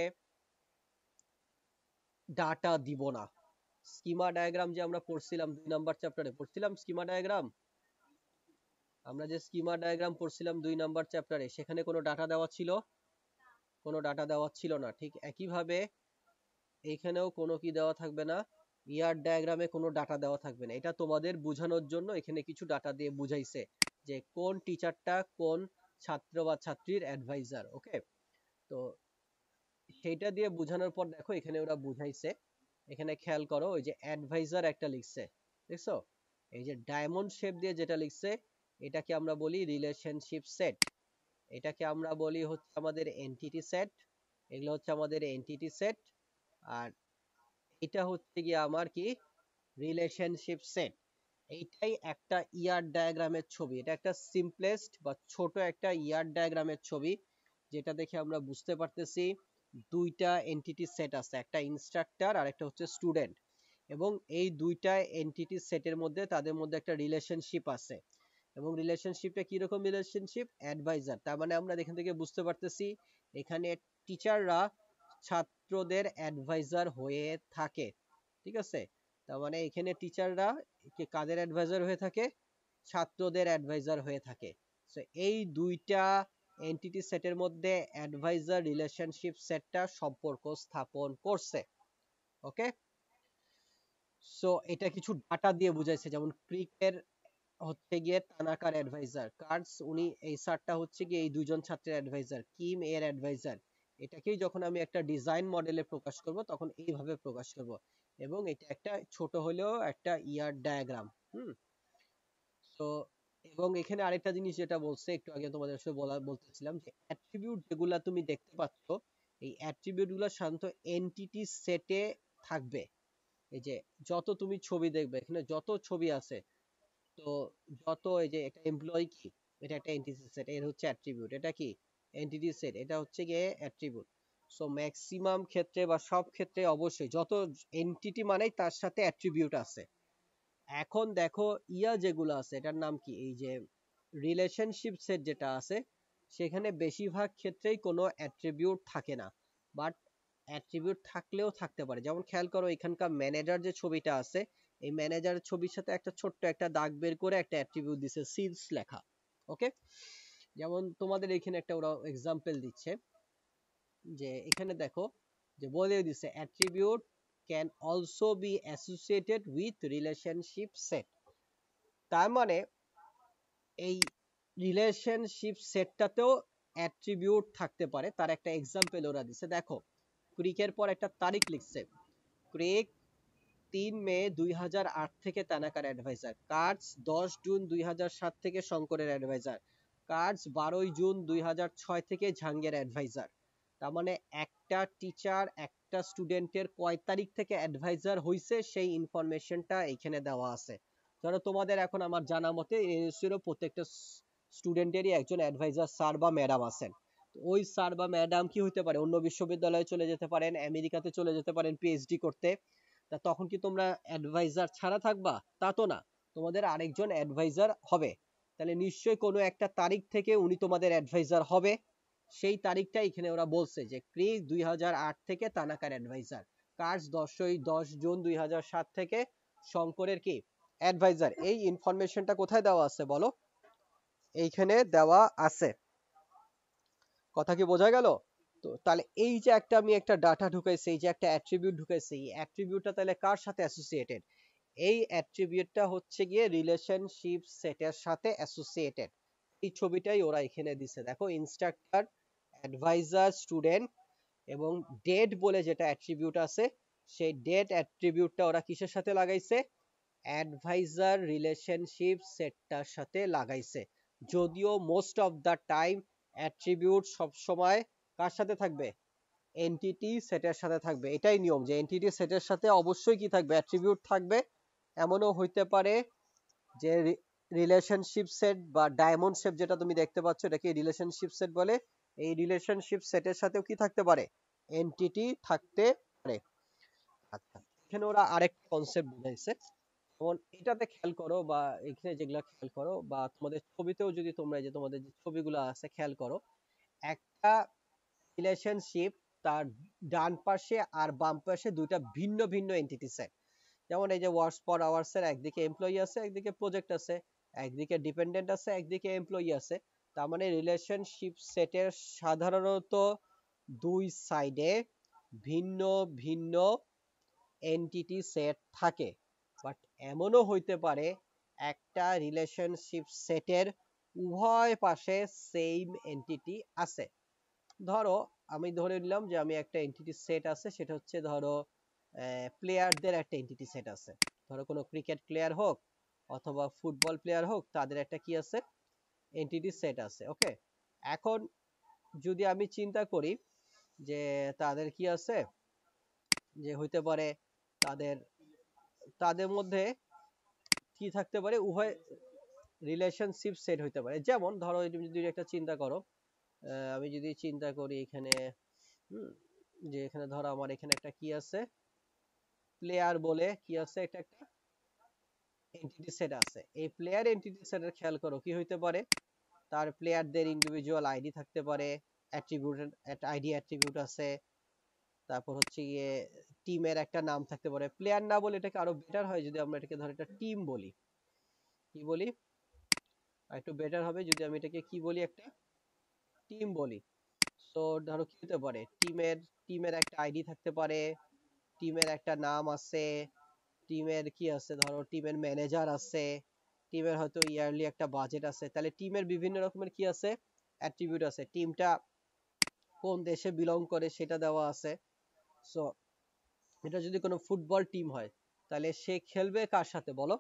ডাটা দিব না। স্কিমা ডায়াগ্রাম যে আমরা পড়ছিলাম 2 নাম্বার চ্যাপ্টারে, পড়ছিলাম স্কিমা ডায়াগ্রাম। আমরা যে স্কিমা ডায়াগ্রাম পড়ছিলাম 2 নাম্বার চ্যাপ্টারে, সেখানে কোনো ডাটা দেওয়া ছিল? কোনো ডাটা দেওয়া ছিল না। ঠিক একইভাবে এখানেও কোনো কি দেওয়া থাকবে না, ইয়ার ডায়াগ্রামে কোনো ডাটা দেওয়া থাকবে না। এটা তোমাদের বোঝানোর জন্য এখানে কিছু ডাটা দিয়ে বুঝাইছে যে কোন টিচারটা কোন ছাত্র বা ছাত্রীর অ্যাডভাইজার। ওকে, তো সেইটা দিয়ে বোঝানোর পর দেখো এখানে ওরা বুঝাইছে। এখানে খেয়াল করো, ওই যে অ্যাডভাইজার একটা লিখছে, দেখছো? এই যে ডায়মন্ড শেপ দিয়ে যেটা লিখছে, এটাকে আমরা বলি রিলেশনশিপ সেট। এটাকে আমরা বলি হচ্ছে আমাদের এন্টিটি সেট। এগুলো হচ্ছে আমাদের এন্টিটি সেট। আর এটা হচ্ছে গিয়ে আমার কি, রিলেশনশিপ সেট। এইটাই একটা ইয়ার ডায়াগ্রামের ছবি। এটা একটা সিম্পলেস্ট বা ছোট একটা ইয়ার ডায়াগ্রামের ছবি, যেটা দেখে আমরা বুঝতে পারতেছি দুইটা এন্টিটি সেট আছে, একটা ইনস্ট্রাক্টর আর একটা হচ্ছে স্টুডেন্ট। এবং এই দুইটা এন্টিটি সেটের মধ্যে তাদের মধ্যে একটা রিলেশনশিপ আছে। এবং রিলেশনশিপটা কিরকম রিলেশনশিপ, অ্যাডভাইজার। তার মানে আমরা এখান থেকে বুঝতে পারতেছি এখানে টিচাররা ছাত্রদের অ্যাডভাইজার হয়ে থাকে। ঠিক আছে, তার মানে এখানে টিচাররা কাদের অ্যাডভাইজার হয়ে থাকে, ছাত্রদের অ্যাডভাইজার হয়ে থাকে। তো এই দুইটা এন্টিটি সেটের মধ্যে অ্যাডভাইজার রিলেশনশিপ সেটটা সম্পর্ক স্থাপন করছে। ওকে, সো এটা কিছু ডাটা দিয়ে বুঝাইছে। যেমন ক্রিকের হচ্ছে গিয়ে তানাকার অ্যাডভাইজার, কার্ডস উনি এই স্যারটা হচ্ছে গিয়ে এই দুইজন ছাত্রের অ্যাডভাইজার, কিম এর অ্যাডভাইজার। এটাকেই যখন আমি একটা ডিজাইন মডেলে প্রকাশ করব তখন এইভাবে প্রকাশ করব। এবং এটা একটা ছোট হলেও একটা ইয়ার ডায়াগ্রাম। তো এবং এখানে আরেকটা জিনিস যেটা বলছে একটু আগে তোমাদের সাথে বলতেছিলাম, যে অ্যাট্রিবিউট যেগুলা তুমি দেখতে পাচ্ছ, এই অ্যাট্রিবিউট গুলো সাধারণত এন্টিটি সেটে থাকবে। এই যে যত তুমি ছবি দেখবে, এখানে যত ছবি আছে, তো যত, এই যে একটা এমপ্লয়ি কি, এটা একটা এন্টিটি সেট, এর হচ্ছে অ্যাট্রিবিউট। এটা কি এন্টিটি সেট, এটা হচ্ছে গিয়ে অ্যাট্রিবিউট। সো ম্যাক্সিমাম ক্ষেত্রে বা সব ক্ষেত্রে অবশ্যই যত এন্টিটি মানেই তার সাথে অ্যাট্রিবিউট আছে। এখন দেখো ইয়া যেগুলো আছে, এটার নাম কি, এই যে রিলেশনশিপ সেট যেটা আছে, সেখানে বেশিরভাগ ক্ষেত্রেই কোনো অ্যাট্রিবিউট থাকে না, বাট অ্যাট্রিবিউট থাকলেও থাকতে পারে। যেমন খেয়াল করো এখানকার ম্যানেজার যে ছবিটা আছে, এই ম্যানেজারের ছবির সাথে একটা ছোট্ট একটা দাগ বের করে একটা অ্যাট্রিবিউট দিছে, সিলস লেখা। ওকে, যেমন তোমাদের এখানে একটা ওরা এক্সাম্পল দিচ্ছে, যে এখানে দেখো যে বলে দিছে attribute can also be associated with relationship set. তার মানে এই রিলেশনশিপ সেটটাতেও অ্যাট্রিবিউট থাকতে পারে। তার একটা এক্সাম্পল ওরা দিছে, দেখো ক্রিকের পর একটা তারিখ লিখছে, ক্রিক 3 মে 2008 থেকে তানাকার অ্যাডভাইজার, কার্ডস 10 জুন 2007 থেকে শঙ্করের অ্যাডভাইজার, কার্ডস 12 জুন 2006 থেকে ঝাঙ্গের অ্যাডভাইজার। তার মানে একটা টিচার একটা স্টুডেন্টের কয় তারিখ থেকে অ্যাডভাইজার হইছে সেই ইনফরমেশনটা এখানে দেওয়া আছে। ধরো তোমাদের এখন আমার জানা মতে এর প্রত্যেকটা স্টুডেন্টেরই একজন অ্যাডভাইজার স্যার বা ম্যাডাম আছেন। ওই স্যার বা ম্যাডাম কি হতে পারে, অন্য বিশ্ববিদ্যালয়ে চলে যেতে পারেন, আমেরিকাতে চলে যেতে পারেন পিএইচডি করতে। তা তখন কি তোমরা অ্যাডভাইজার ছাড়া থাকবা? তা তো না, তোমাদের আরেকজন অ্যাডভাইজার হবে। তাহলে নিশ্চয়ই কোনো একটা তারিখ থেকে উনি তোমাদের অ্যাডভাইজার হবে। সেই তারিখটা এখানে ওরা বলছে যে ক্রিস 2008 থেকে তানাকার অ্যাডভাইজার, কার্স 10 জুন 2007 থেকে শঙ্করের কি অ্যাডভাইজার। এই ইনফরমেশনটা কোথায় দেওয়া আছে বলো? এইখানে দেওয়া আছে। কথা কি বোঝা গেল? তো তাহলে এই যে একটা আমি একটা ডাটা ঢুকাইছি, এই যে একটা অ্যাট্রিবিউট ঢুকাইছি, এই অ্যাট্রিবিউটটা তাহলে কার সাথে অ্যাসোসিয়েটেড? এই অ্যাট্রিবিউটটা হচ্ছে গিয়ে রিলেশনশিপ সেটের সাথে অ্যাসোসিয়েটেড। এই ছবিটাই ওরা এখানে দিছে, দেখো ইনস্ট্রাক্টর, অ্যাডভাইজার, স্টুডেন্ট এবং ডেট বলে যেটা অ্যাট্রিবিউট আছে, সেই ডেট অ্যাট্রিবিউটটা ওরা কিসের সাথে লাগাইছে? অ্যাডভাইজার রিলেশনশিপ সেটটার সাথে লাগাইছে। যদিও most of the time attribute সব সময় কার সাথে থাকবে? এন্টিটি সেটের সাথে থাকবে। এটাই নিয়ম যে এন্টিটি সেটের সাথে অবশ্যই কি থাকবে? অ্যাট্রিবিউট থাকবে। এমনও হইতে পারে যে রিলেশনশিপ সেট বা ডায়মন্ড শেপ যেটা তুমি দেখতে পাচ্ছ, এটাকে রিলেশনশিপ সেট বলে। এই রিলেশনশিপ সেটের সাথেও কি থাকতে পারে? এন্টিটি থাকতে পারে। আচ্ছা, এখানে ওরা আরেকটা কনসেপ্ট বুঝাইছে। যেমন এটাতে খেয়াল করো বা এখানে যেগুলা খেয়াল করো বা তোমাদের ছবিতেও যদি তোমরা এই যে তোমাদের যে ছবিগুলো আছে খেয়াল করো, একটা রিলেশনশিপ তার ডান পাশে আর বাম পাশে দুইটা ভিন্ন ভিন্ন এন্টিটি সেট। যেমন এই যে ওয়ার্কস পার আওয়ার্স এর একদিকে এমপ্লয়ি আছে, একদিকে প্রজেক্ট আছে, একদিকে ডিপেন্ডেন্ট আছে, একদিকে এমপ্লয়ি আছে। তার মানে রিলেশনশিপ সেটের সাধারণত দুই সাইডে ভিন্ন ভিন্ন এন্টিটি সেট থাকে। বাট এমনও হইতে পারে একটা রিলেশনশিপ সেটের উভয় পাশে সেম এন্টিটি আছে। ধরো আমি ধরে নিলাম যে আমি একটা এন্টিটি সেট আছে, সেটা হচ্ছে ধরো প্লেয়ারদের একটা এন্টিটি সেট আছে। ধরো কোনো ক্রিকেট প্লেয়ার হোক অথবা ফুটবল প্লেয়ার হোক, তাদের একটা কি আছে? এন্টিটি সেট আছে। ওকে, এখন যদি আমি চিন্তা করি যে তাদের কি আছে, যে হইতে পারে তাদের তাদের মধ্যে কি থাকতে পারে? উভয় রিলেশনশিপ সেট হইতে পারে। যেমন ধরো তুমি যদি একটা চিন্তা করো, আমি যদি চিন্তা করি এখানে, হুম, যে এখানে ধরো আমার এখানে একটা কি আছে, প্লেয়ার বলে কি আছে, এটা একটা এন্টিটি সেট আছে। এই প্লেয়ার এন্টিটি সেটের খেয়াল করো কি হইতে পারে? তার প্লেয়ারদের ইন্ডিভিজুয়াল আইডি থাকতে পারে, অ্যাট্রিবিউট, আইডি অ্যাট্রিবিউট আছে। তারপর হচ্ছে গিয়ে টিমের একটা নাম থাকতে পারে। প্লেয়ার না বলে এটাকে আরো বেটার হয় যদি আমরা এটাকে ধরো একটা টিম বলি। কি বলি? আর একটু বেটার হবে যদি আমি এটাকে কি বলি? একটা টিম বলি। সো ধরো কি হতে পারে? টিমের একটা আইডি থাকতে পারে, টিমের একটা নাম আছে, টিমের কি আছে, ধরো টিমের ম্যানেজার আছে, টিমের হয়তো ইয়ারলি একটা বাজেট আছে। তাহলে টিমের বিভিন্ন রকমের কি আছে? অ্যাট্রিবিউট আছে। টিমটা কোন দেশে বিলং করে সেটা দেওয়া আছে। সো এটা যদি কোনো ফুটবল টিম হয়, তাহলে সে খেলবে কার সাথে বলো?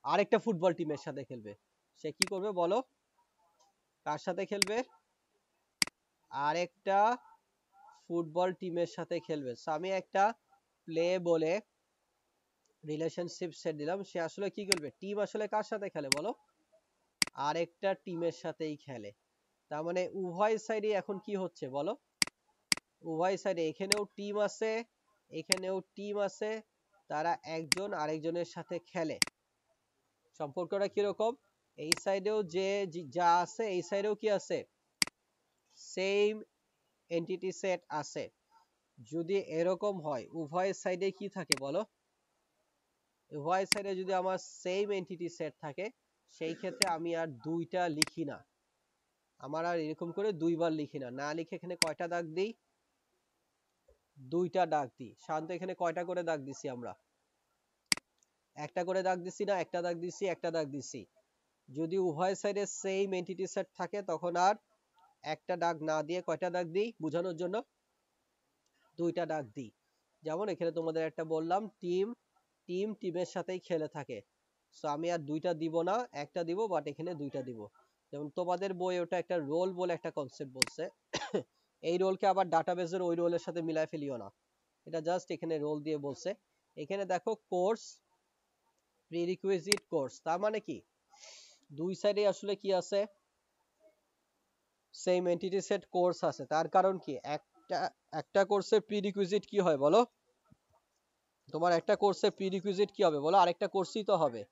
আরেকটা ফুটবল টিমের সাথে খেলবে। সে কি করবে বলো? কার সাথে খেলবে? আরেকটা ফুটবল টিমের সাথে খেলবে। সো আমি একটা প্লে বলে রিলেশনশিপ সেট দিলাম। সে আসলে কি করবে? টিম আসলে কার সাথে খেলে বলো? আরেকটা টিমের সাথেই খেলে। তার মানে উভয় সাইডে এখন কি হচ্ছে বলো? উভয় সাইডে এখানেও টিম আছে, এখানেও টিম আছে, তারা একজন আরেকজনের সাথে খেলে। সম্পর্কটা কিরকম? এই সাইডেও যে যা আছে, এই সাইডেও কি আছে? সেম এন্টিটি সেট আছে। যদি এরকম হয়, উভয় সাইডে কি থাকে বলো? উভয় সাইডে যদি আমার সেম এন্টিটি সেট থাকে, সেই ক্ষেত্রে আমি আর দুইটা লিখি না। আমার আর এরকম করে দুইবার লিখি না। না লিখে এখানে কয়টা দাগ দিই? দুইটা দাগ দিই। সাধারণত এখানে কয়টা করে দাগ দিছি আমরা? একটা করে দাগ দিছি না? একটা দাগ দিছি, একটা দাগ দিছি। যদি উভয় সাইডে সেম এন্টিটি সেট থাকে তখন আর একটা দাগ না দিয়ে কয়টা দাগ দিই বোঝানোর জন্য? দুইটা দাগ দিই। যেমন এখানে তোমাদের একটা বললাম টিমের সাথেই খেলে থাকে। সো আমি আর দুইটা দিব না, একটা দিব, বাট এখানে দুইটা দিব। যেমন তোমাদের বই ওটা একটা রোল বলে একটা কনসেপ্ট বলছে। এই রোলকে আবার ডাটাবেসের ওই রোলের সাথে মিলায় ফেলিও না। এটা জাস্ট এখানে রোল দিয়ে বলছে। এখানে দেখো কোর্স, প্রিরিকুইজিট কোর্স, তার মানে কি? দুই সাইডে আসলে কি আছে, সেম এন্টিটি সেট কোর্স আছে। তার কারণ কি, একটা কোর্সের প্রিরিকুইজিট কি হয় বলো, তোমার একটা কোর্সের প্রিরিকুইজিট কি হবে বলো, আরেকটা কোর্সই তো হবে,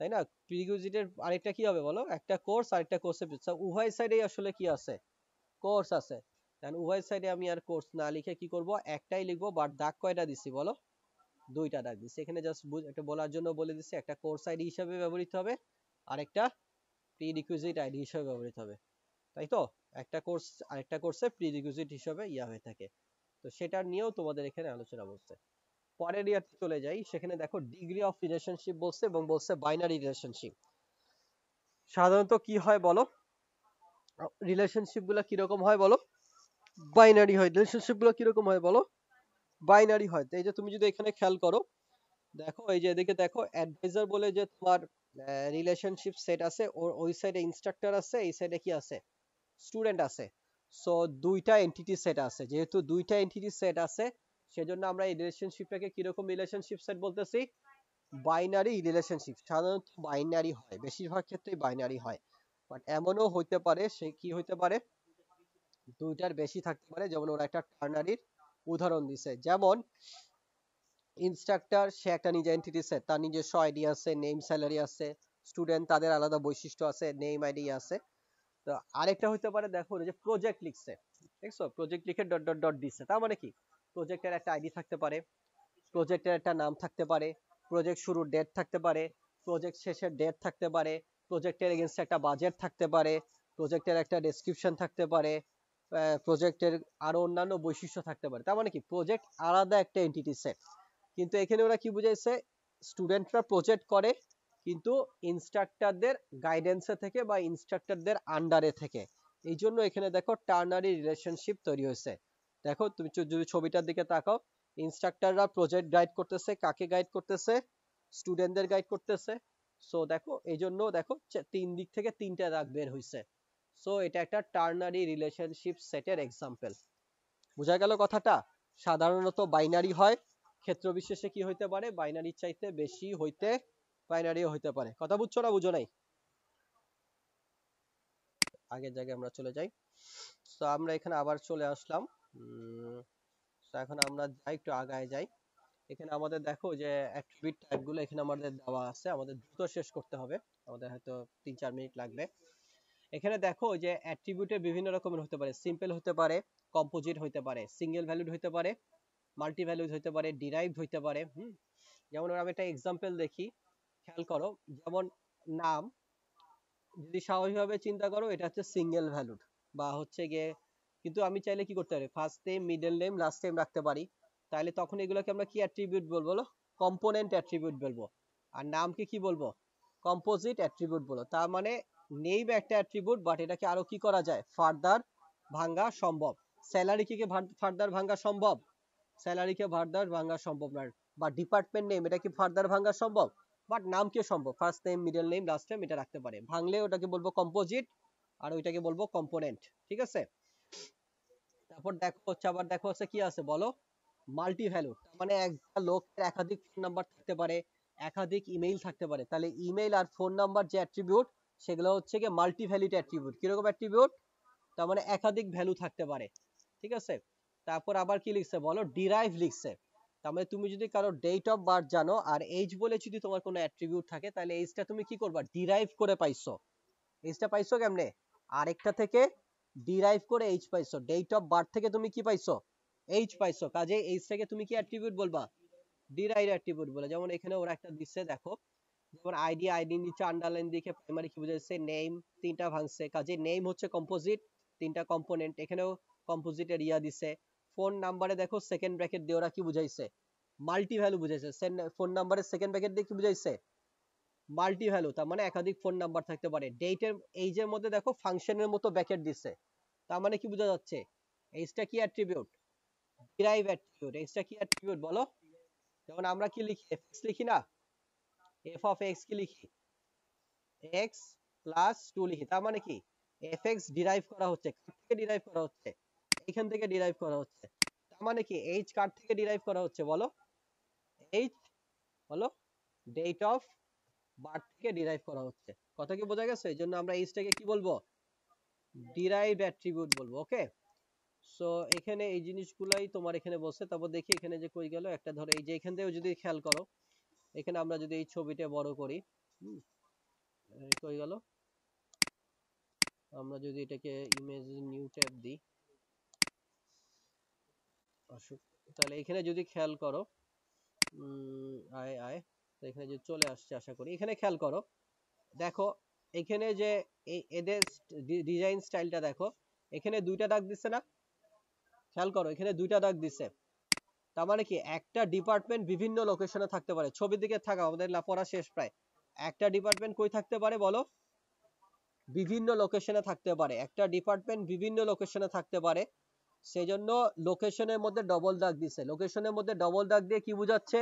তাই না? প্রিরিকুইজিটের আরেকটা কি হবে বলো, একটা কোর্স আরেকটা কোর্সের, উভয় সাইডেই আসলে কি আছে, কোর্স আছে। কারণ উভয় সাইডে আমি আর কোর্স না লিখে কি করব, একটাই লিখবো, বাট দাগ কয়টা দিছি বলো, দুইটা দাগ দিছি। এখানে জাস্ট একটা বলার জন্য বলে দিছি, একটা কোর্স আইডি হিসেবে ব্যবহৃত হবে, আরেকটা প্রিরিকুইজিট আইডি হিসেবে ব্যবহৃত হবে, তাই তো? একটা কোর্স আরেকটা কোর্সে প্রিরিকুইজিট হিসেবে হয়ে থাকে। তো সেটা নিয়েও তোমাদের এখানে আলোচনা বলছে। পরের ইয়াতে চলে যাই, সেখানে দেখো ডিগ্রি অফ রিলেশনশিপ বলছে এবং বলছে বাইনারি রিলেশনশিপ। সাধারণত কি হয় বলো, রিলেশনশিপ গুলো কিরকম হয় বলো, বাইনারি হয়। রিলেশনশিপ গুলো কিরকম হয় বলো, বাইনারি হয়। তো এই যে তুমি যদি এখানে খেয়াল করো, দেখো এই যে এদিকে দেখো অ্যাডভাইজার বলে যে তোমার রিলেশনশিপ সেট আছে, ওই সাইডে ইনস্ট্রাক্টর আছে, এই সাইডে কি আছে, স্টুডেন্ট আছে। সো দুইটা এন্টিটি সেট আছে, যেহেতু দুইটা এন্টিটি সেট আছে, সেজন্য আমরা এই রিলেশনশিপটাকে কিরকম রিলেশনশিপ সেট বলতেছি, বাইনারি রিলেশনশিপ। সাধারণত বাইনারি হয়, বেশিরভাগ ক্ষেত্রেই বাইনারি হয়, বাট এমনও হইতে পারে, সে কি হইতে পারে, দুইটার বেশি থাকতে পারে। যেমন ওরা একটা টার্নারির উদাহরণ দিছে, যেমন ইনস্ট্রাক্টর সে একটা নিজে এন্টিটি সেট, তার নিজস্ব আইডি আছে, নেম স্যালারি আছে, স্টুডেন্ট তাদের আলাদা বৈশিষ্ট্য আছে, নেম আইডি আছে। তো আরেকটা হইতে পারে, দেখো যে প্রজেক্ট লিখছে, দেখছো প্রজেক্ট লিখে ডট ডট ডট দিচ্ছে, তার মানে কি, প্রজেক্টের একটা আইডি থাকতে পারে, প্রজেক্টের একটা নাম থাকতে পারে, প্রজেক্ট শুরুর ডেট থাকতে পারে, প্রজেক্ট শেষের ডেট থাকতে পারে, প্রজেক্টের এগেইনস্ট একটা বাজেট থাকতে পারে, প্রজেক্টের একটা ডেসক্রিপশন থাকতে পারে, প্রজেক্টের আরো অন্যান্য বৈশিষ্ট্য থাকতে পারে। তার মানে কি, প্রজেক্ট আলাদা একটা এন্টিটি সেট। কিন্তু এখানে ওরা কি বুঝাইছে, স্টুডেন্টরা প্রজেক্ট করে, কিন্তু ইনস্ট্রাক্টরদের গাইডেন্সে থেকে বা ইনস্ট্রাক্টরদের আন্ডারে থেকে। এই জন্য এখানে দেখো টার্নারি রিলেশনশিপ তৈরি হয়েছে। দেখো তুমি যদি ছবিটার দিকে তাকাও, ইনস্ট্রাক্টররা প্রজেক্ট গাইড করতেছে, কাকে গাইড করতেছে, স্টুডেন্টদের গাইড করতেছে। সো দেখো এই জন্য দেখো তিন দিক থেকে তিনটা দাগ বের হইছে। সো এটা একটা টার্নারি রিলেশনশিপ সেটের এক্সাম্পল। বোঝা গেল কথাটা? সাধারণত বাইনারি হয়, ক্ষেত্র বিশেষে কি হইতে পারে, বাইনারির চাইতে বেশি হইতে, বাইনারিও হইতে পারে। কথা বুঝছো না বুঝো নাই? আগের জায়গায় আমরা চলে যাই। তো আমরা এখানে আবার চলে আসলাম। তো এখন আমরা যাই একটু আগায় যাই। এখানে আমাদের দেখো যে অ্যাট্রিবিউট টাইপগুলো এখানে আমাদের দেওয়া আছে, আমাদের দ্রুত শেষ করতে হবে, আমাদের হয়তো 3-4 মিনিট লাগবে। এখানে দেখো যে অ্যাট্রিবিউটের বিভিন্ন রকমের হতে পারে, সিম্পল হতে পারে, কম্পোজিট হতে পারে, সিঙ্গেল ভ্যালুড হতে পারে, মাল্টি ভ্যালুড হতে পারে, ডিরাইভড হতে পারে। যেমন আমি একটা এক্সাম্পল দেখি, খেয়াল করো, যেমন নাম, যদি স্বাভাবিকভাবে চিন্তা করো, এটা হচ্ছে সিঙ্গেল ভ্যালুড বা হচ্ছে গিয়ে, কিন্তু আমি চাইলে কি করতে পারি, first name, middle name, last name রাখতে পারি। তাহলে তখন এগুলোকে আমরা কি অ্যাট্রিবিউট বলবো বলো, কম্পোনেন্ট অ্যাট্রিবিউট বলবো। আর নামকে কি বলবো, কম্পোজিট অ্যাট্রিবিউট বলো। তার মানে নেম একটা অ্যাট্রিবিউট, বাট এটাকে আরো কি করা যায়, ফার্দার ভাঙা সম্ভব। স্যালারি কি ফার্দার ভাঙা সম্ভব, স্যালারিকে ফার্দার ভাঙা সম্ভব না। বা ডিপার্টমেন্ট নেম, এটা কি ফার্দার ভাঙা সম্ভব, বাট নামকে সম্ভব, first name, middle name, last name এটা রাখতে পারে। ভাঙলে ওটাকে বলবো কম্পোজিট, আর ওইটাকে বলবো কম্পোনেন্ট। ঠিক আছে? তারপর দেখো হচ্ছে, আবার দেখো হচ্ছে কি আছে বলো, মাল্টি ভ্যালু। মানে একটা লোকের একাধিক ফোন নাম্বার থাকতে পারে, একাধিক ইমেইল থাকতে পারে। তাহলে ইমেইল আর ফোন নাম্বার যে অ্যাট্রিবিউট, সেগুলো হচ্ছে কি মাল্টি ভ্যালিড অ্যাট্রিবিউট। কিরকম অ্যাট্রিবিউট, তার মানে একাধিক ভ্যালু থাকতে পারে। ঠিক আছে? তারপর আবার কি লিখছে বলো, ডিরাইভ লিখছে। তার মানে তুমি যদি কারো ডেট অফ বার্থ জানো আর এজ বলে যদি তোমার কোনো অ্যাট্রিবিউট থাকে, তাহলে এজটা তুমি কি করবা, ডিরাইভ করে পাইছো। এজটা পাইছো কেমনে, আরেকটা থেকে ডিরাইভ করে এইচ পাইছো। ডেট অফ বার্থ থেকে তুমি কি পাইছো, এইচ পাইছো, কাজে এইচ থেকে তুমি কি অ্যাট্রিবিউট বলবা, ডিরাইভ অ্যাট্রিবিউট বলে। যেমন এখানে ওরা একটা দিচ্ছে দেখো, যেমন আইডি নিচে আন্ডারলাইন দিকে প্রাইমারি কি বুঝাইছে, নেম, তিনটা ভাঙছে, কাজে নেম হচ্ছে কম্পোজিট, তিনটা কম্পোনেন্ট, এখানেও কম্পোজিটের দিছে। ফোন নাম্বারে দেখো সেকেন্ড ব্র্যাকেট দিয়ে ওরা কি বুঝাইছে, মাল্টি ভ্যালু বুঝাইছে। ফোন নাম্বারের সেকেন্ড ব্র্যাকেট দিয়ে কি বুঝাইছে, মাল্টি ভ্যালু, তার মানে একাধিক ফোন নাম্বার থাকতে পারে। ডেটের এইজের মধ্যে দেখো ফাংশনের মতো ব্র্যাকেট দিছে, তার মানে কি বোঝা যাচ্ছে, এইজটা কি অ্যাট্রিবিউট, ডিরাইভ অ্যাট্রিবিউট। এইজটা কি অ্যাট্রিবিউট বলো, যেমন আমরা কি লিখি, এফ লিখি না, এফ অফ এক্স কি লিখি, এক্স প্লাস 2 লিখি। তার মানে কি, এফ এক্স ডিরাইভ করা হচ্ছে, কার থেকে ডিরাইভ করা হচ্ছে, এখান থেকে ডিরাইভ করা হচ্ছে। তার মানে কি, এইচ কার থেকে ডিরাইভ করা হচ্ছে বলো, এইচ বলো, ডেট অফ বার্থ থেকে ডিরাইভ করা হচ্ছে। কথা কি বোঝা গেছে? এই জন্য আমরা এইচটাকে কি বলবো, ডিরাইভড অ্যাট্রিবিউট বলবো। ওকে, সো এখানে এই জিনিসগুলাই তোমার এখানে বসে। তারপর দেখি এখানে যে কই গেল, একটা ধরো এই যে এখান থেকেও যদি খেয়াল করো, এখানে আমরা যদি এই ছবিটা বড় করি, কই গেল, আমরা যদি এটাকে ইমেজ নিউ ট্যাব দিই, তাহলে এখানে যদি খেয়াল করো, আয় আয়, তো এখানে যে চলে আসছে আশা করি। এখানে খেয়াল করো, দেখো এখানে যে এদের ডিজাইন স্টাইলটা দেখো, এখানে দুইটা দাগ দিচ্ছে না? খেয়াল করো এখানে দুইটা দাগ দিচ্ছে। তার মানে কি একটা ডিপার্টমেন্ট বিভিন্ন লোকেশনে থাকতে পারে। ছবির দিকে থাকা, আমাদের পড়া শেষ প্রায়। একটা ডিপার্টমেন্ট কই থাকতে পারে বলো? বিভিন্ন লোকেশনে থাকতে পারে। একটা ডিপার্টমেন্ট বিভিন্ন লোকেশনে থাকতে পারে, সেজন্য লোকেশনের মধ্যে ডবল দাগ দিছে। লোকেশনের মধ্যে ডবল দাগ দিয়ে কি বোঝাচ্ছে?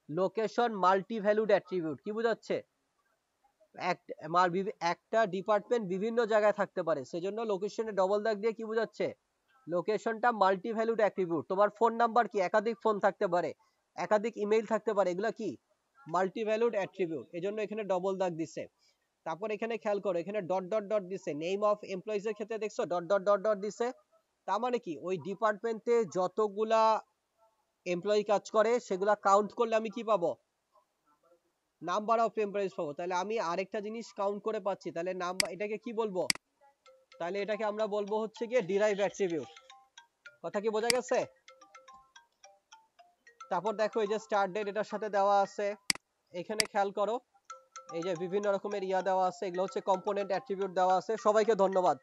Location multi valued attribute. কি বোঝাচ্ছে? একটা ডিপার্টমেন্ট বিভিন্ন জায়গায় থাকতে পারে, সেজন্য লোকেশনে ডবল দাগ দিয়ে কি বোঝাচ্ছে? লোকেশনটা মাল্টি ভ্যালুড অ্যাট্রিবিউট। তোমার ফোন নাম্বার কি একাধিক ফোন থাকতে পারে, একাধিক ইমেইল থাকতে পারে, এগুলা কি মাল্টি ভ্যালুড অ্যাট্রিবিউট। এজন্য এখানে ডবল দাগ দিছে। তারপর এখানে খেয়াল করো, এখানে ডট ডট ডট দিছে। নেম অফ এমপ্লয়িজ এর ক্ষেত্রে দেখছো ডট ডট ডট ডট দিছে। তার মানে কি ওই ডিপার্টমেন্টে যতগুলা এমপ্লয়ি কাজ করে সেগুলা কাউন্ট করলে আমি কি পাবো? নাম্বার অফ এমপ্লয়িজ পাবো। তাহলে আমি আরেকটা জিনিস কাউন্ট করে পাচ্ছি, তাহলে নাম্বার, এটাকে কি বলবো? তাহলে এটাকে আমরা বলবো হচ্ছে গিয়ে ডিরাইভ অ্যাট্রিবিউট। কথা কি বোঝা গেছে? তারপর দেখো এই যে স্টার্ট ডেট এটার সাথে দেওয়া আছে। এখানে খেয়াল করো এই যে বিভিন্ন রকমের ইয়া দেওয়া আছে, এগুলো হচ্ছে কম্পোনেন্ট অ্যাট্রিবিউট দেওয়া আছে। সবাইকে ধন্যবাদ।